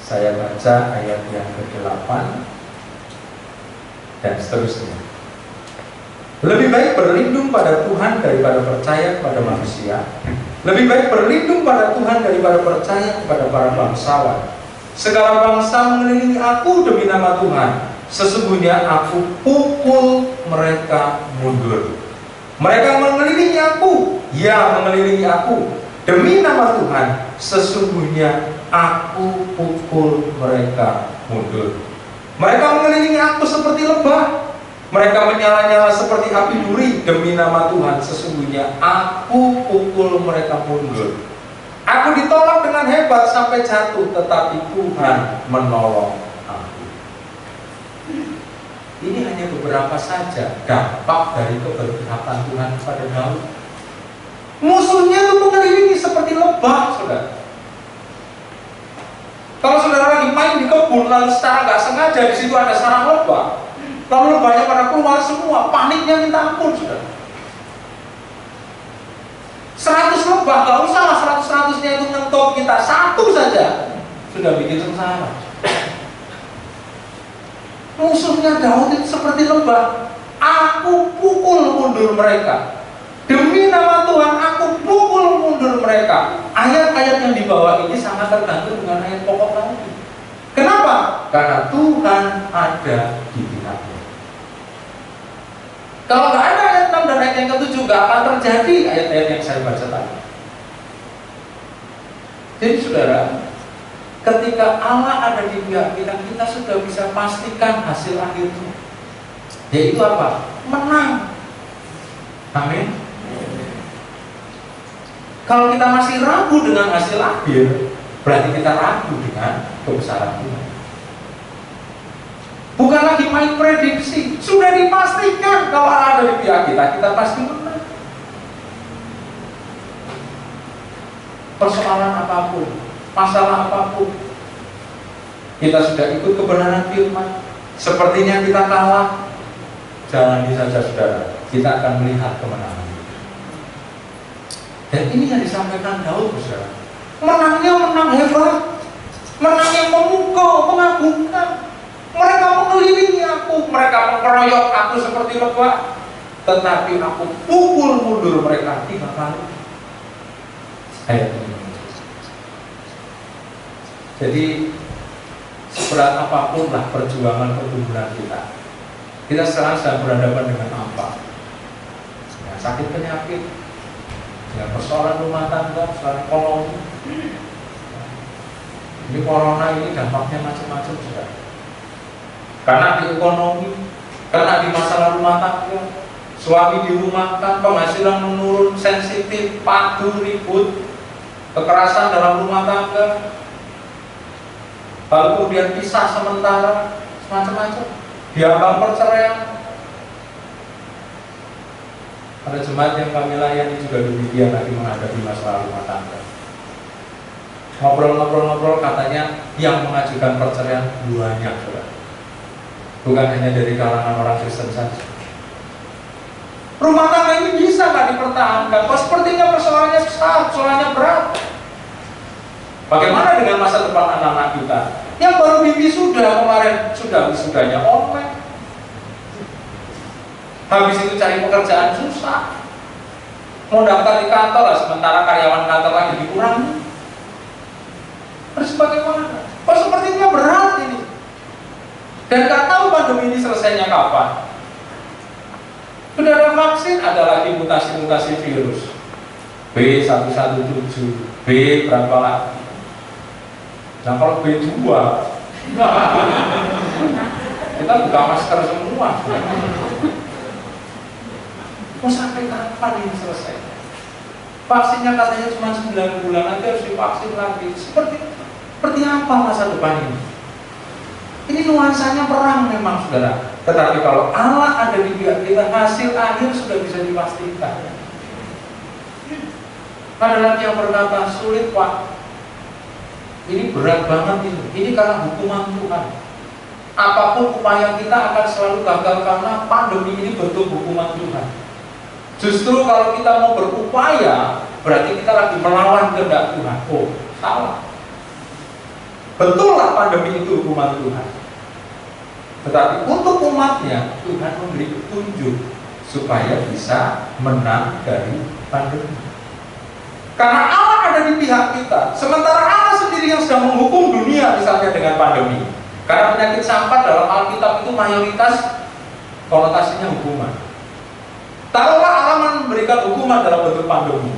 Saya baca ayat yang ke-8 dan seterusnya. Lebih baik berlindung pada Tuhan daripada percaya kepada manusia. Lebih baik berlindung pada Tuhan daripada percaya kepada para bangsawan. Segala bangsa mengelilingi aku demi nama Tuhan. Sesungguhnya aku pukul mereka mundur. Mereka mengelilingi aku, ya mengelilingi aku demi nama Tuhan. Sesungguhnya aku pukul mereka mundur. Mereka mengelilingi aku seperti lebah. Mereka menyala-nyala seperti api duri demi nama Tuhan. Sesungguhnya aku pukul mereka mundur. Aku ditolak dengan hebat sampai jatuh, tetapi Tuhan menolong aku. Ini hanya beberapa saja dampak dari keberpihakan Tuhan kepada Daud. Musuhnya itu mengelilingi seperti lebah, saudara. Kalau saudara lagi main di kebun lalu secara nggak sengaja di situ ada sarang lebah, Lalu lebahnya pada keluar semua, paniknya minta ampun sudah. 100 lebah, gak usah lah 100-100-nya itu nyentuh kita, satu saja sudah bikin sengsara. Musuhnya Daud itu seperti lebah. Aku pukul mundur mereka. Demi nama Tuhan, aku pukul mundur mereka. Ayat-ayat yang dibawa ini sangat tergantung dengan ayat pokok tadi. Kenapa? Karena Tuhan ada di pihaknya. Kalau nggak ada ayat 6 dan ayat yang ke-7, nggak akan terjadi ayat-ayat yang saya baca tadi. Jadi saudara, ketika Allah ada di pihak kita, kita sudah bisa pastikan hasil akhirnya. Yaitu apa? Menang. Amin. Kalau kita masih ragu dengan hasil akhir, berarti kita ragu dengan kebesaran Tuhan. Bukan lagi main prediksi, sudah dipastikan kalau Allah ada di pihak kita, kita pasti menang. Persoalan apapun, masalah apapun, kita sudah ikut kebenaran firman, sepertinya kita kalah, jalani saja saudara, kita akan melihat kemenangan. Dan ini yang disampaikan Daud, saudara. Menangnya menang hebat, menang yang memukau, mengagumkan. Mereka mengelilingi aku, mereka mengeroyok aku seperti lebah, tetapi aku pukul mundur mereka 3 kali. Ayat ini. Jadi seberat apapun lah perjuangan pergumulan kita sekarang sedang berhadapan dengan apa? Ya, sakit penyakit, ya, persoalan rumah tangga, persoalan ekonomi. Ini corona ini dampaknya macam-macam sudah. Karena di ekonomi, karena di masalah rumah tangga, suami dirumahkan, penghasilan menurun, sensitif, padu, ribut, kekerasan dalam rumah tangga, lalu kemudian pisah sementara, macam-macam, diambang perceraian. Ada jemaat yang kami layani juga demikian lagi menghadapi masalah rumah tangga. Ngobrol-ngobrol katanya yang mengajukan perceraian banyak, saudara. Bukan hanya dari kalangan orang Kristen saja. Rumah tangga ini bisa nggak dipertahankan? Kok sepertinya persoalannya besar, persoalannya berat. Bagaimana dengan masa depan anak-anak kita? Yang baru wisuda kemarin, sudah wisudanya online. Habis itu cari pekerjaan susah. Mau daftar di kantor lah, sementara karyawan kantor lagi dikurangi. Terus bagaimana? Kok sepertinya berat ini? Dan gak tahu pandemi ini selesainya kapan. Sudah ada vaksin, ada lagi mutasi-mutasi virus B117, B berapa lagi. Nah kalau B2 kita buka masker semua. Mau sampai kapan ini selesai? Vaksinnya katanya cuma 9 bulan, nanti harus divaksin lagi. Seperti apa masa depan ini? Ini nuansanya perang memang, saudara. Tetapi kalau Allah ada di pihak kita, hasil akhir sudah bisa dipastikan. Ada lagi yang berkata, sulit Pak, ini berat banget ini. Ini karena hukuman Tuhan. Apapun upaya kita akan selalu gagal karena pandemi ini bentuk hukuman Tuhan. Justru kalau kita mau berupaya, berarti kita lagi melawan kehendak Tuhan. Oh, salah. Betul lah pandemi itu hukuman Tuhan. Tetapi untuk umatnya, Tuhan memberi petunjuk supaya bisa menang dari pandemi. Karena Allah ada di pihak kita, sementara Allah sendiri yang sedang menghukum dunia misalnya dengan pandemi. Karena penyakit campak dalam Alkitab itu mayoritas konotasinya hukuman. Taruhlah Allah memberikan hukuman dalam bentuk pandemi,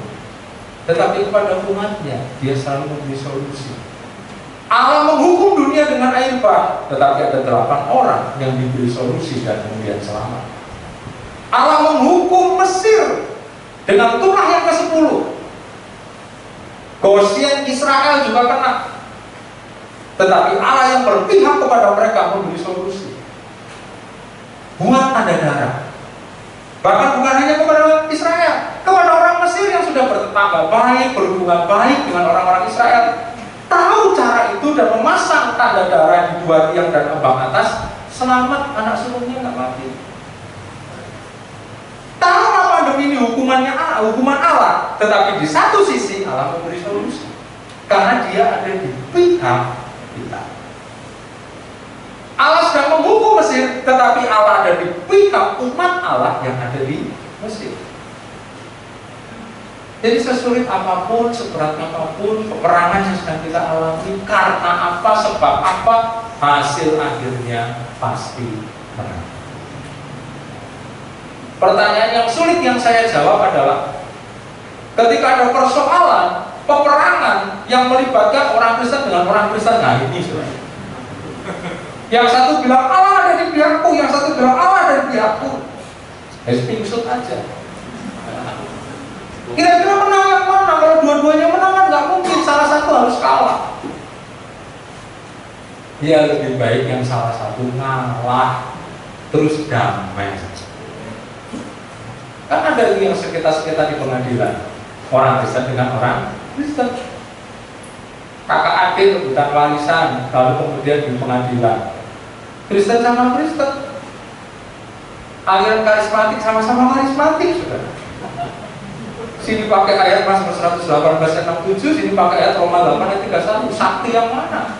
tetapi kepada umatnya dia selalu memberi solusi. Allah menghukum dunia dengan air bah, tetapi ada 8 orang yang diberi solusi dan kemudian selamat. Allah menghukum Mesir dengan tunah yang ke-10. Gosien Israel juga kena, tetapi Allah yang berpihak kepada mereka memberi solusi. Buat tanda darah. Bahkan bukan hanya kepada Israel, kepada orang Mesir yang sudah bertetangga baik, berhubungan baik dengan orang-orang Israel, tahu cara itu dan memasang tanda darah di 2 tiang dan ambang atas selamat, anak sulungnya nggak mati. Tahu pandemi ini hukuman Allah, tetapi di satu sisi Allah memberi solusi karena Dia ada di pihak kita. Allah sedang menghukum Mesir, tetapi Allah ada di pihak umat Allah yang ada di Mesir. Jadi sesulit apapun, seberat apapun peperangan yang sedang kita alami, karena apa, sebab apa, hasil akhirnya pasti menang. Pertanyaan yang sulit yang saya jawab adalah, ketika ada persoalan, peperangan yang melibatkan orang Kristen dengan orang Kristen, nah ini saudara. Yang satu bilang Allah ada di pihakku, yang satu bilang Allah ada di pihakku. Pingsut aja. Kira-kira menang yang mana? Kalau dua-duanya menang kan nggak mungkin, salah satu harus kalah. Ya lebih baik yang salah satu ngalah, terus damai. Kan ada yang sekitar-sekitar di pengadilan, orang Kristen dengan orang Kristen. Kakak adik rebutan warisan, lalu kemudian di pengadilan Kristen sama Kristen, aliran karismatik sama-sama karismatik, saudara. Sini pakai ayat Mazmur 118:67, sini pakai ayat Roma 8:31. Sakti yang mana?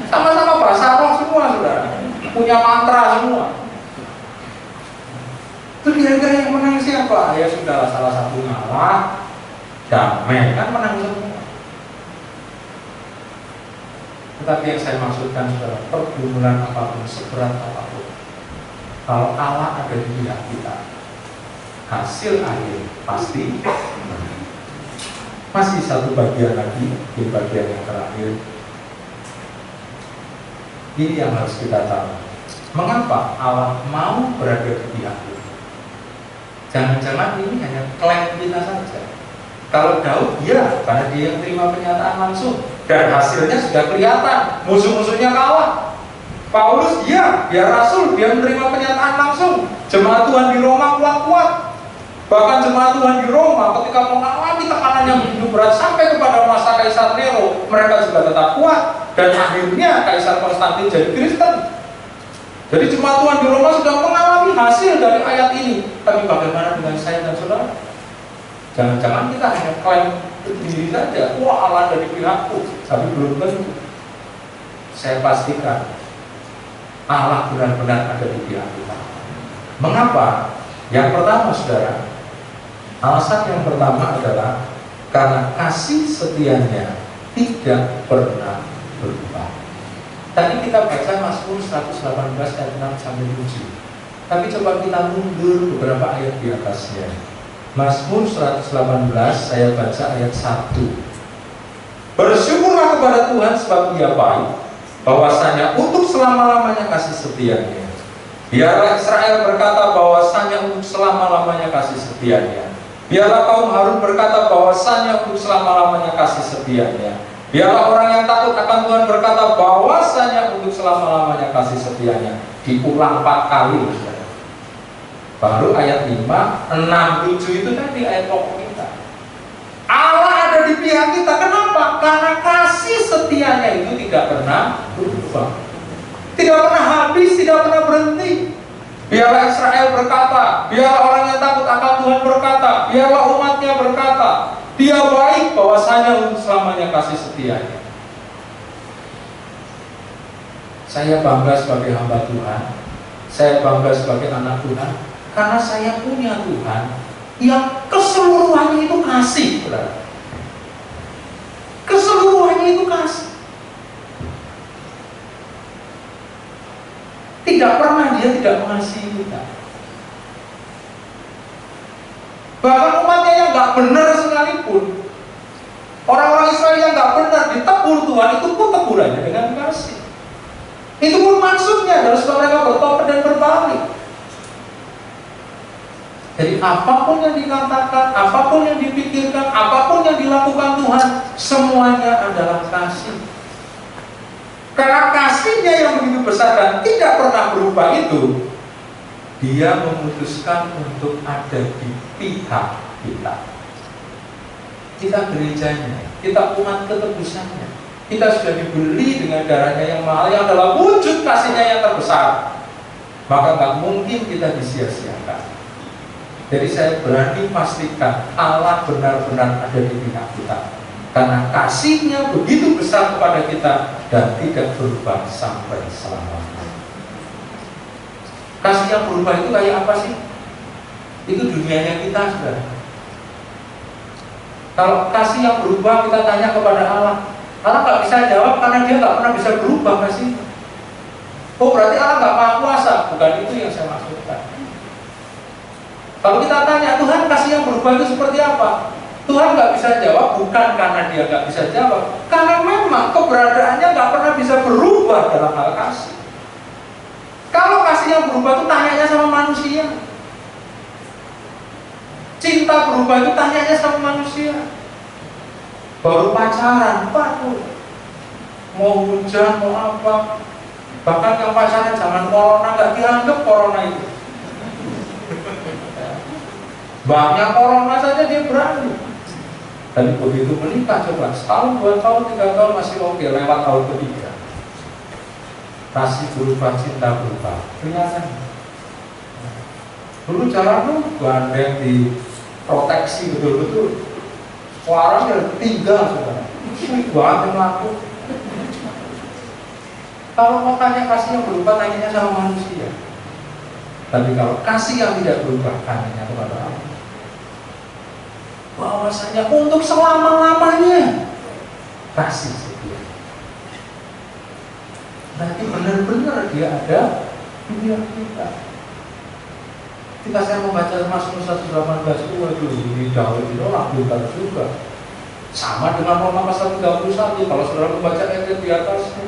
Sama-sama bahasa roh semua, saudara. Punya mantra semua. Itu kira-kira yang menang siapa? Ya sudahlah, salah satu ngalah, damai, kan menang semua. Tetapi yang saya maksudkan, saudara, pergumulan apapun, seberat apapun, kalau Allah ada di pihak kita, hasil akhir pasti menang. Masih satu bagian lagi, di bagian yang terakhir. Ini yang harus kita tahu. Mengapa Allah mau berada di pihak kita? Jangan-jangan ini hanya klaim kita saja. Kalau Daud, ya, karena dia yang terima penyataan langsung, dan hasilnya sudah kelihatan, musuh-musuhnya kalah. Paulus, dia rasul, dia menerima penyataan langsung. Jemaat Tuhan di Roma kuat-kuat. Bahkan jemaat Tuhan di Roma ketika mengalami tekanan yang begitu berat sampai kepada masa Kaisar Nero, mereka juga tetap kuat, dan akhirnya Kaisar Konstantin jadi Kristen. Jadi jemaat Tuhan di Roma sudah mengalami hasil dari ayat ini. Tapi bagaimana dengan saya dan saudara? Jangan-jangan kita hanya klaim diri saja, wah Allah ada di pihakku, tapi belum tentu. Saya pastikan Allah benar-benar ada di pihak kita. Mengapa? Yang pertama, saudara, alasan yang pertama adalah karena kasih setianya tidak pernah berubah. Tadi kita baca Mazmur 118 ayat 6 sampai 7. Tapi coba kita mundur beberapa ayat di atasnya. Mazmur 118 saya baca ayat 1. Bersyukurlah kepada Tuhan sebab Dia baik, bahwasanya untuk selama-lamanya kasih setianya. Biarlah Israel berkata bahwasanya untuk selama-lamanya kasih setianya. Biarlah kaum Harun berkata bahwasanya untuk selama-lamanya kasih setianya. Biarlah orang yang takut akan Tuhan berkata bahwasanya untuk selama-lamanya kasih setianya. Diulang 4 kali. Baru ayat 5, 6, 7 itu tadi ayat pokok kita. Allah ada di pihak kita. Kenapa? Karena kasih setianya itu tidak pernah berubah, tidak pernah habis, tidak pernah berhenti. Biarlah Israel berkata, biarlah orang yang takut akan Tuhan berkata, biarlah umatnya berkata, Dia baik, bahwasanya untuk selamanya kasih setianya. Saya bangga sebagai hamba Tuhan, saya bangga sebagai anak Tuhan, karena saya punya Tuhan yang keseluruhannya itu kasih, saudara. Keseluruhannya itu kasih. Tidak pernah Dia tidak mengasihi kita. Bahkan umatnya yang nggak benar sekalipun, orang-orang Israel yang nggak benar ditegur Tuhan, itu pun tegurannya dengan kasih. Itu pun maksudnya adalah supaya mereka bertobat dan berbalik. Jadi apapun yang dikatakan, apapun yang dipikirkan, apapun yang dilakukan Tuhan, semuanya adalah kasih. Karena kasihnya yang begitu besar dan tidak pernah berubah itu, Dia memutuskan untuk ada di pihak kita. Kita gerejanya, kita umat ketebusannya. Kita sudah dibeli dengan darahnya yang mahal, yang adalah wujud kasihnya yang terbesar. Maka nggak mungkin kita disia-siakan. Jadi saya berani pastikan Allah benar-benar ada di pihak kita, karena kasihnya begitu besar kepada kita dan tidak berubah sampai selamanya. Kasih yang berubah itu kayak apa sih? Itu dunianya kita sudah. Kalau kasih yang berubah kita tanya kepada Allah, Allah nggak bisa jawab karena dia nggak pernah bisa berubah kasih. Oh berarti Allah nggak maha kuasa? Bukan itu yang saya maksudkan. Kalau kita tanya Tuhan kasih yang berubah itu seperti apa? Tuhan nggak bisa jawab bukan karena dia nggak bisa jawab, karena memang keberadaannya nggak pernah bisa berubah dalam hal kasih. Kalau kasih yang berubah itu tanyanya sama manusia. Cinta berubah itu tanyanya sama manusia. Baru pacaran, waduh, mau hujan, mau apa, bahkan yang pacaran zaman corona nggak dianggap corona itu. Banyak corona saja dia berani. Dan begitu menikah coba setahun, 2 tahun, 3 tahun masih oke, lewat tahun ketiga kasih berubah, cinta berubah, kelihatan. Dulu caranya gandeng diproteksi betul-betul. Sekarang ya tinggal saudara. Gandeng laku. Kalau mau tanya kasih yang berubah, tanyanya sama manusia. Tapi kalau kasih yang tidak berubah, tanyanya kepada Allah. Bahwasanya untuk selama-lamanya kasih setia. Nanti benar-benar dia ada di pihak kita. Ketika saya membaca Mazmur 118, waduh ini Daud itu lakukan juga. Sama dengan Roma pasal 31, kalau saudara membaca ayat di atasnya.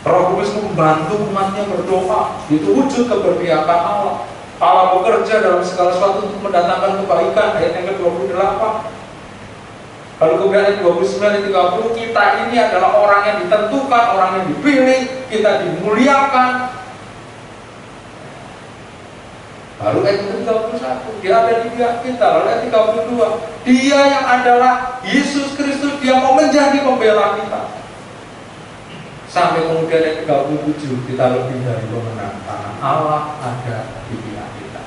Roh Kudus membantu umatnya berdoa, itu wujud keberpihakan Allah. Allah bekerja dalam segala sesuatu untuk mendatangkan kebaikan, ayat yang ke-28. Lalu kemudian ayat 29 dan 30, kita ini adalah orang yang ditentukan, orang yang dipilih, kita dimuliakan. Lalu ayat 31, dia ada di pihak kita. Lalu ayat 32, dia yang adalah Yesus Kristus, dia mau menjadi pembela kita. Sampai kemudian ayat 37, kita lebih dari pemenang, karena Allah ada di pihak kita.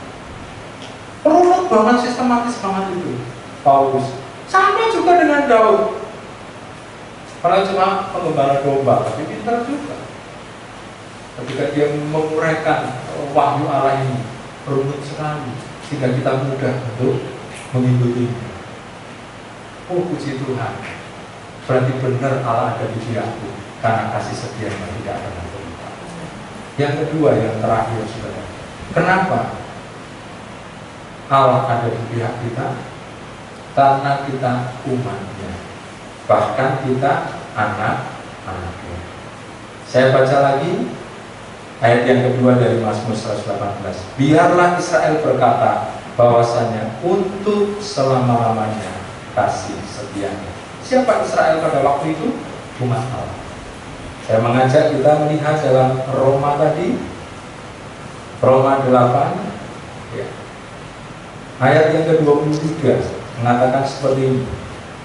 Runut banget, sistematis banget itu Paulus. Sama juga dengan Daud. Karena cuma pengembala domba, tapi pintar juga. Ketika dia menguraikan wahyu Allah ini, rumit sekali, sehingga kita mudah untuk mengikutinya. Oh puji Tuhan, berarti benar Allah ada di pihakku, karena kasih setianya tidak pernah berubah. Yang kedua, yang terakhir saudara, kenapa Allah ada di pihak kita? Karena kita umatnya, bahkan kita anak-anaknya. Saya baca lagi ayat yang kedua dari Mazmur 118. Biarlah Israel berkata bahwasanya untuk selama-lamanya kasih setianya. Siapa Israel pada waktu itu? Umat Allah. Saya mengajak kita melihat dalam Roma tadi, Roma 8 ya. Ayat yang ke-23 mengatakan seperti ini.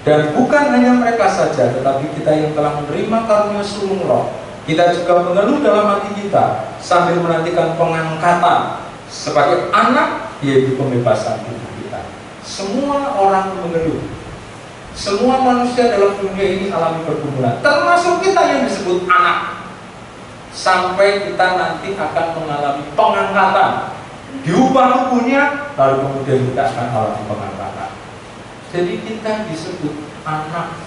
Dan bukan hanya mereka saja, tetapi kita yang telah menerima karunia sulung Roh, kita juga mengeluh dalam hati kita sambil menantikan pengangkatan sebagai anak, yaitu pembebasan tubuh kita. Semua orang mengeluh. Semua manusia dalam dunia ini alami pergumulan, termasuk kita yang disebut anak. Sampai kita nanti akan mengalami pengangkatan, diubah tubuhnya, lalu kemudian kita akan alami pengangkatan. Jadi kita disebut anak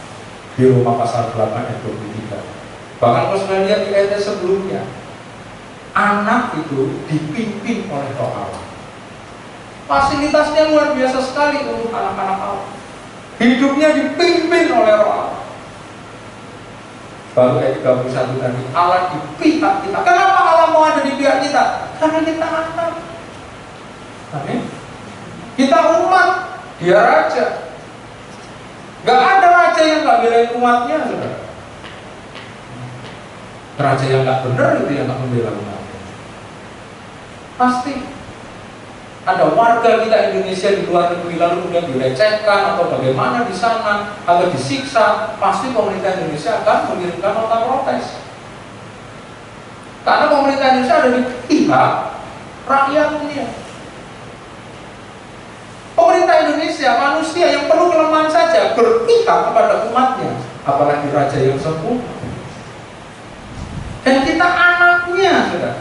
di Roma pasal 8 ayat 23. Bahkan kalau sudah lihat di ayat sebelumnya, anak itu dipimpin oleh Roh Allah. Fasilitasnya luar biasa sekali untuk anak-anak Allah. Hidupnya dipimpin oleh Roh Allah. Baru ayat 31 tadi, Allah di pihak kita. Kenapa Allah mau ada di pihak kita? Karena kita anak. Amin. Kita umat, dia raja. Gak ada raja yang gak belain umatnya, saudara. Raja yang gak benar itu yang gak membela umatnya. Pasti. Ada warga kita Indonesia di luar negeri lalu kemudian dilecehkan atau bagaimana di sana atau disiksa, pasti pemerintah Indonesia akan mengirimkan nota protes. Karena pemerintah Indonesia ada di pihak rakyatnya. Pemerintah Indonesia manusia yang penuh kelemahan saja berpihak kepada umatnya, apalagi raja yang sempurna. Dan kita anaknya, saudara.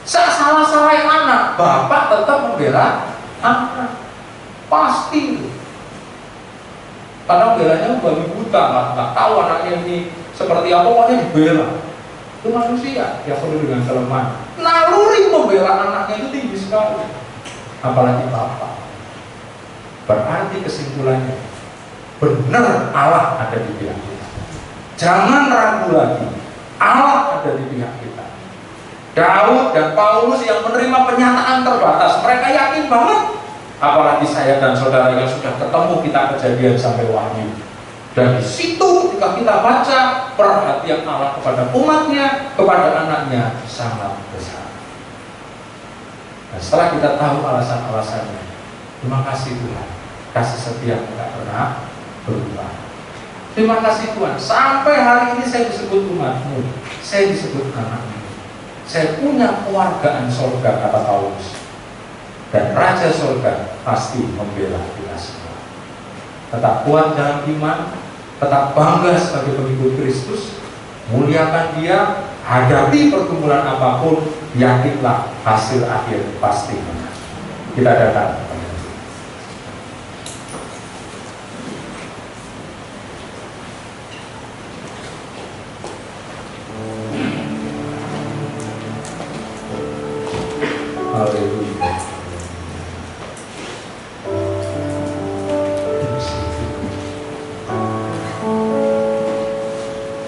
Salah-salah anak, bapak tetap membela anak, pasti. Karena belanya babi buta, nggak tahu anaknya ini seperti apa, pokoknya dibela. Itu manusia yang penuh dengan kelemahan. Naluri membela anaknya itu tinggi sekali, apalagi bapak. Berarti kesimpulannya, benar Allah ada di pihak kita. Jangan ragu lagi, Allah ada di pihak kita. Daud dan Paulus yang menerima penyataan terbatas, mereka yakin banget. Apalagi saya dan saudara yang sudah ketemu kita Kejadian sampai Wahyu. Dan di situ ketika kita baca, perhatian Allah kepada umatnya, kepada anaknya sangat besar. Dan setelah kita tahu alasan-alasannya, terima kasih Tuhan, kasih setia tidak pernah berubah. Terima kasih Tuhan, sampai hari ini saya disebut umatmu, saya disebut anakmu. Saya punya kewargaan surga, kata Paulus. Dan Raja surga pasti membela kita semua. Tetap kuat dalam iman, tetap bangga sebagai pengikut Kristus, muliakan Dia, hadapi pergumulan apapun, yakinlah hasil akhir pasti menang. Kita datang kepada Dia. Haleluya.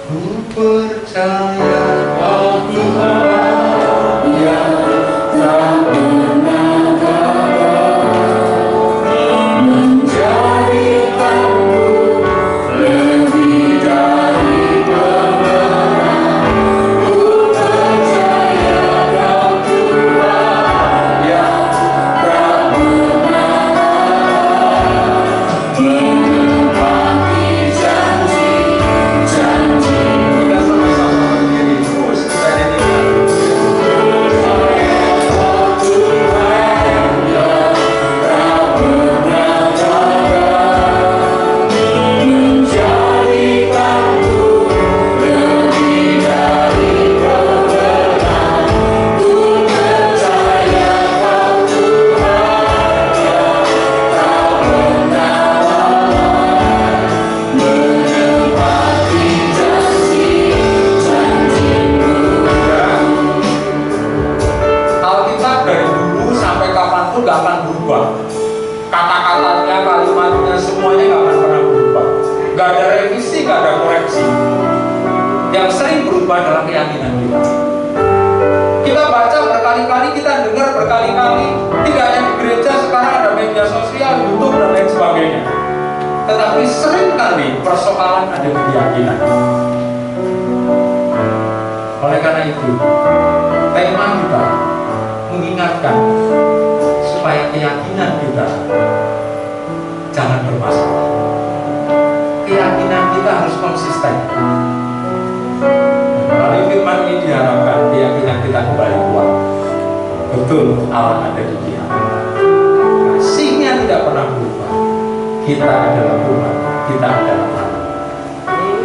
Ku percaya Kau Tuhan yang tak pernah gagal, menjadikanku lebih dari pemenang. Ku percaya Kau Tuhan yang tak pernah menepati janji-janji. Kita sama-sama berdiri terus, kita nyanyikan. Alkitab dari dulu sampai kapanpun gak akan berubah. Kata-katanya, kalimatnya, semuanya gak akan pernah berubah. Gak ada revisi, gak ada koreksi. Yang sering berubah adalah keyakinan kita. Kita baca berkali-kali, kita dengar berkali-kali. Tidak hanya di gereja, sekarang ada media sosial, YouTube dan lain sebagainya. Tetapi seringkali persoalan ada di keyakinan. Oleh karena itu, tema kita mengingatkan supaya keyakinan kita jangan bermasalah. Keyakinan kita harus konsisten. Melalui firman ini diharapkan keyakinan kita kembali kuat. Betul Allah ada di pihak kita. Kasihnya tidak pernah berubah. Kita adalah Tuhan, kita adalah anak.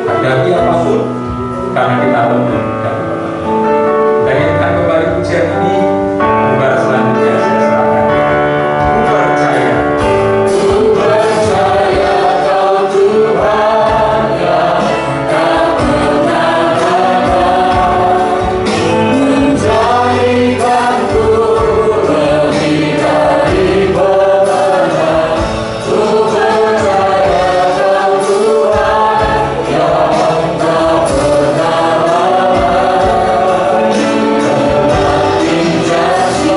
Hadapi apapun, karena kita lemah dan lemah. Dan kita kembali pujian ini. Bukan selanjutnya saya serahkan. Ku percaya Kau Tuhan yang tak pernah gagal, menjadikanku lebih dari pemenang. Ku percaya Kau Tuhan yang tak pernah gagal, menepati janji-janji.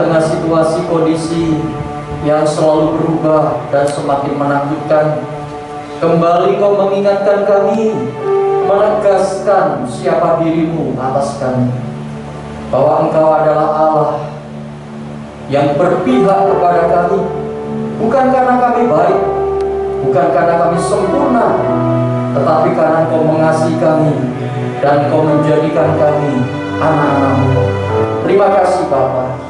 tengah situasi kondisi yang selalu berubah dan semakin menakutkan, kembali Kau mengingatkan kami, menegaskan siapa dirimu atas kami, bahwa Engkau adalah Allah yang berpihak kepada kami, bukan karena kami baik, bukan karena kami sempurna, tetapi karena Engkau mengasihi kami dan Engkau menjadikan kami anak-anak-Mu. Terima kasih Bapa,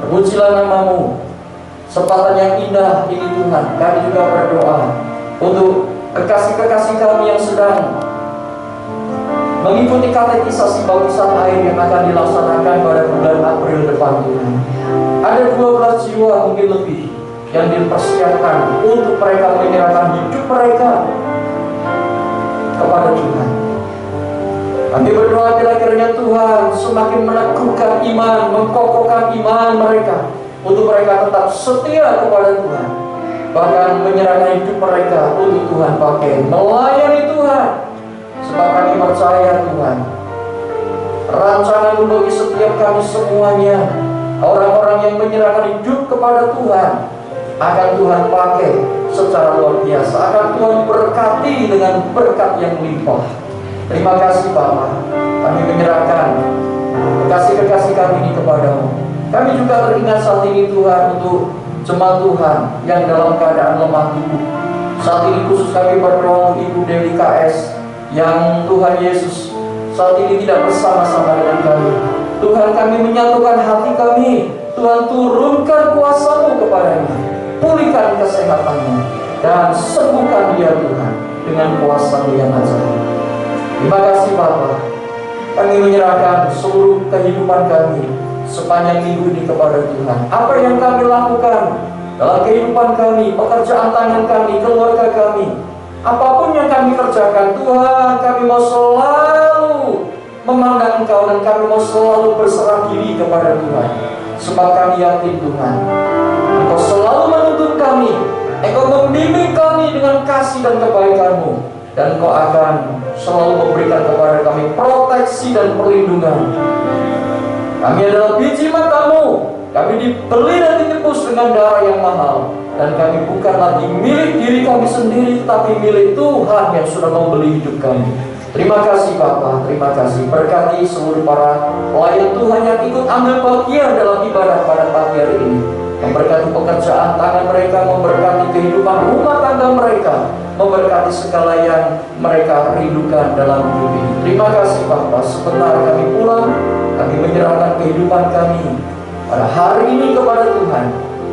terpujilah nama-Mu. Kesempatan yang indah ini Tuhan, kami juga berdoa untuk kekasih-kekasih kami yang sedang mengikuti katekisasi bautisan air yang akan dilaksanakan pada bulan April depan Tuhan. Ada 12 jiwa mungkin lebih yang dipersiapkan untuk mereka menyerahkan hidup mereka kepada Tuhan. Kami berdoa kiranya Tuhan semakin meneguhkan iman, mengkokohkan iman mereka, untuk mereka tetap setia kepada Tuhan, bahkan menyerahkan hidup mereka untuk Tuhan pakai melayani Tuhan. Sebab kami percaya Tuhan, rancangan bagi setiap kami semuanya, orang-orang yang menyerahkan hidup kepada Tuhan, akan Tuhan pakai secara luar biasa, akan Tuhan berkati dengan berkat yang melimpah. Terima kasih Bapa, kami menyerahkan kekasih-kekasih kami ini kepadamu. Kami juga teringat saat ini Tuhan untuk jemaat Tuhan yang dalam keadaan lemah tubuh. Saat ini khusus kami berdoa untuk Ibu Dewi KS yang Tuhan Yesus saat ini tidak bersama-sama dengan kami. Tuhan, kami menyatukan hati kami. Tuhan, turunkan kuasa-Mu kepadanya, pulihkan kesehatannya, dan sembuhkan dia Tuhan dengan kuasa-Mu yang ajaib. Terima kasih Bapa, kami menyerahkan seluruh kehidupan kami sepanjang minggu ini kepada Tuhan. Apa yang kami lakukan dalam kehidupan kami, pekerjaan tangan kami, keluarga kami, apapun yang kami kerjakan, Tuhan, kami mau selalu memandang Engkau dan kami mau selalu berserah diri kepada Tuhan. Sebab kami yakin Tuhan, Engkau selalu menuntun kami, Engkau membimbing kami dengan kasih dan kebaikan-Mu, dan Engkau akan selalu memberikan kepada kami proteksi dan perlindungan. Kami adalah biji mata-Mu, kami dibeli dan ditebus dengan darah yang mahal, dan kami bukan lagi milik diri kami sendiri, tapi milik Tuhan yang sudah membeli hidup kami. Terima kasih Bapa, terima kasih. Berkati seluruh para pelayan Tuhan yang ikut ambil bagian dalam ibadah pada pagi hari ini. Memberkati pekerjaan tangan mereka, memberkati kehidupan rumah tangga mereka, memberkati segala yang mereka rindukan dalam hidup ini. Terima kasih Bapa. Sebentar kami pulang, kami menyerahkan kehidupan kami pada hari ini kepada Tuhan,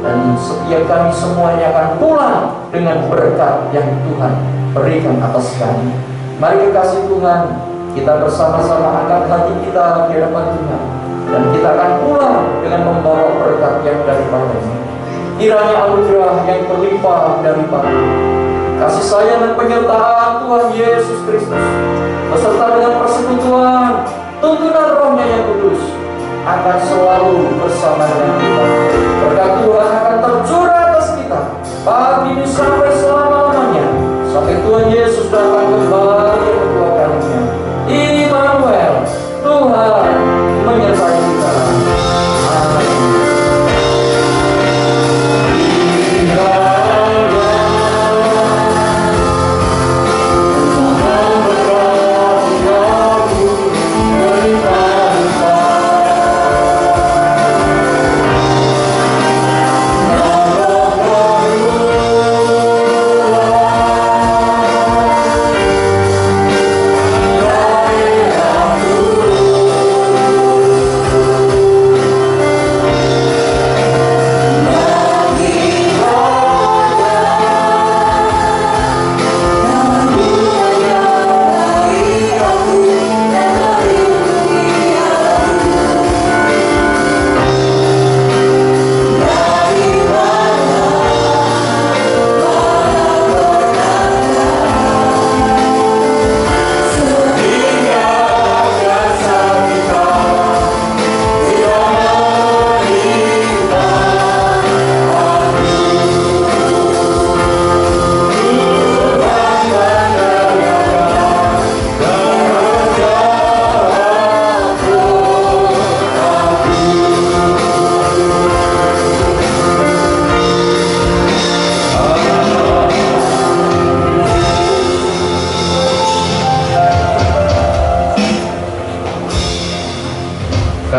dan setiap kami semuanya akan pulang dengan berkat yang Tuhan berikan atas kami. Mari kekasih Tuhan, kita bersama-sama angkat hati kita di hadapan Tuhan, dan kita akan pulang dengan membawa berkat yang daripada-Nya. Kiranya anugerah yang berlimpah daripada kasih sayang dan penyertaan Tuhan Yesus Kristus, beserta dengan persekutuan tuntunan Roh-Nya yang kudus, akan selalu bersama dengan kita. Berkat Tuhan akan tercurah atas kita pagi ini sampai selama-lamanya, sampai Tuhan Yesus datang kembali yang kedua kalinya. Immanuel, Tuhan menyertai kita. Amin.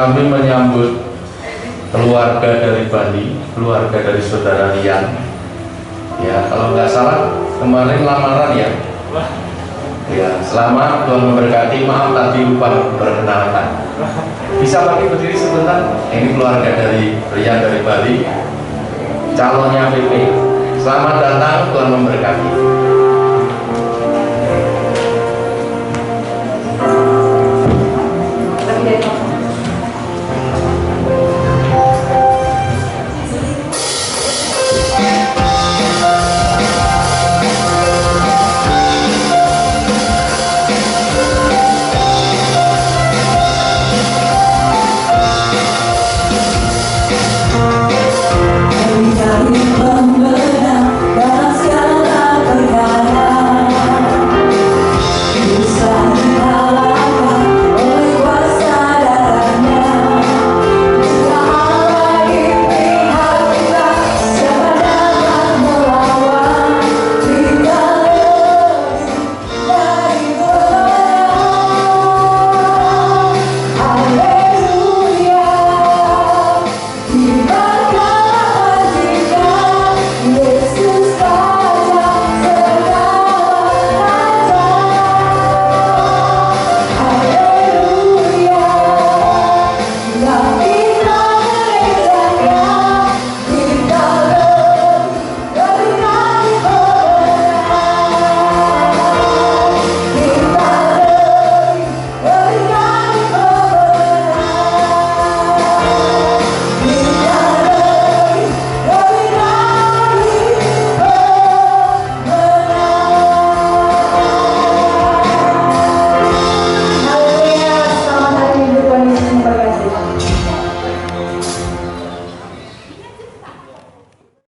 kami menyambut keluarga dari Bali, keluarga dari saudara Rian. Ya, kalau nggak salah kemarin lamaran ya. Ya, selamat, Tuhan memberkati. Maaf tadi lupa perkenalkan. Bisa pakai berdiri sebentar. Ini keluarga dari Rian dari Bali, calonnya PP. Selamat datang, Tuhan memberkati.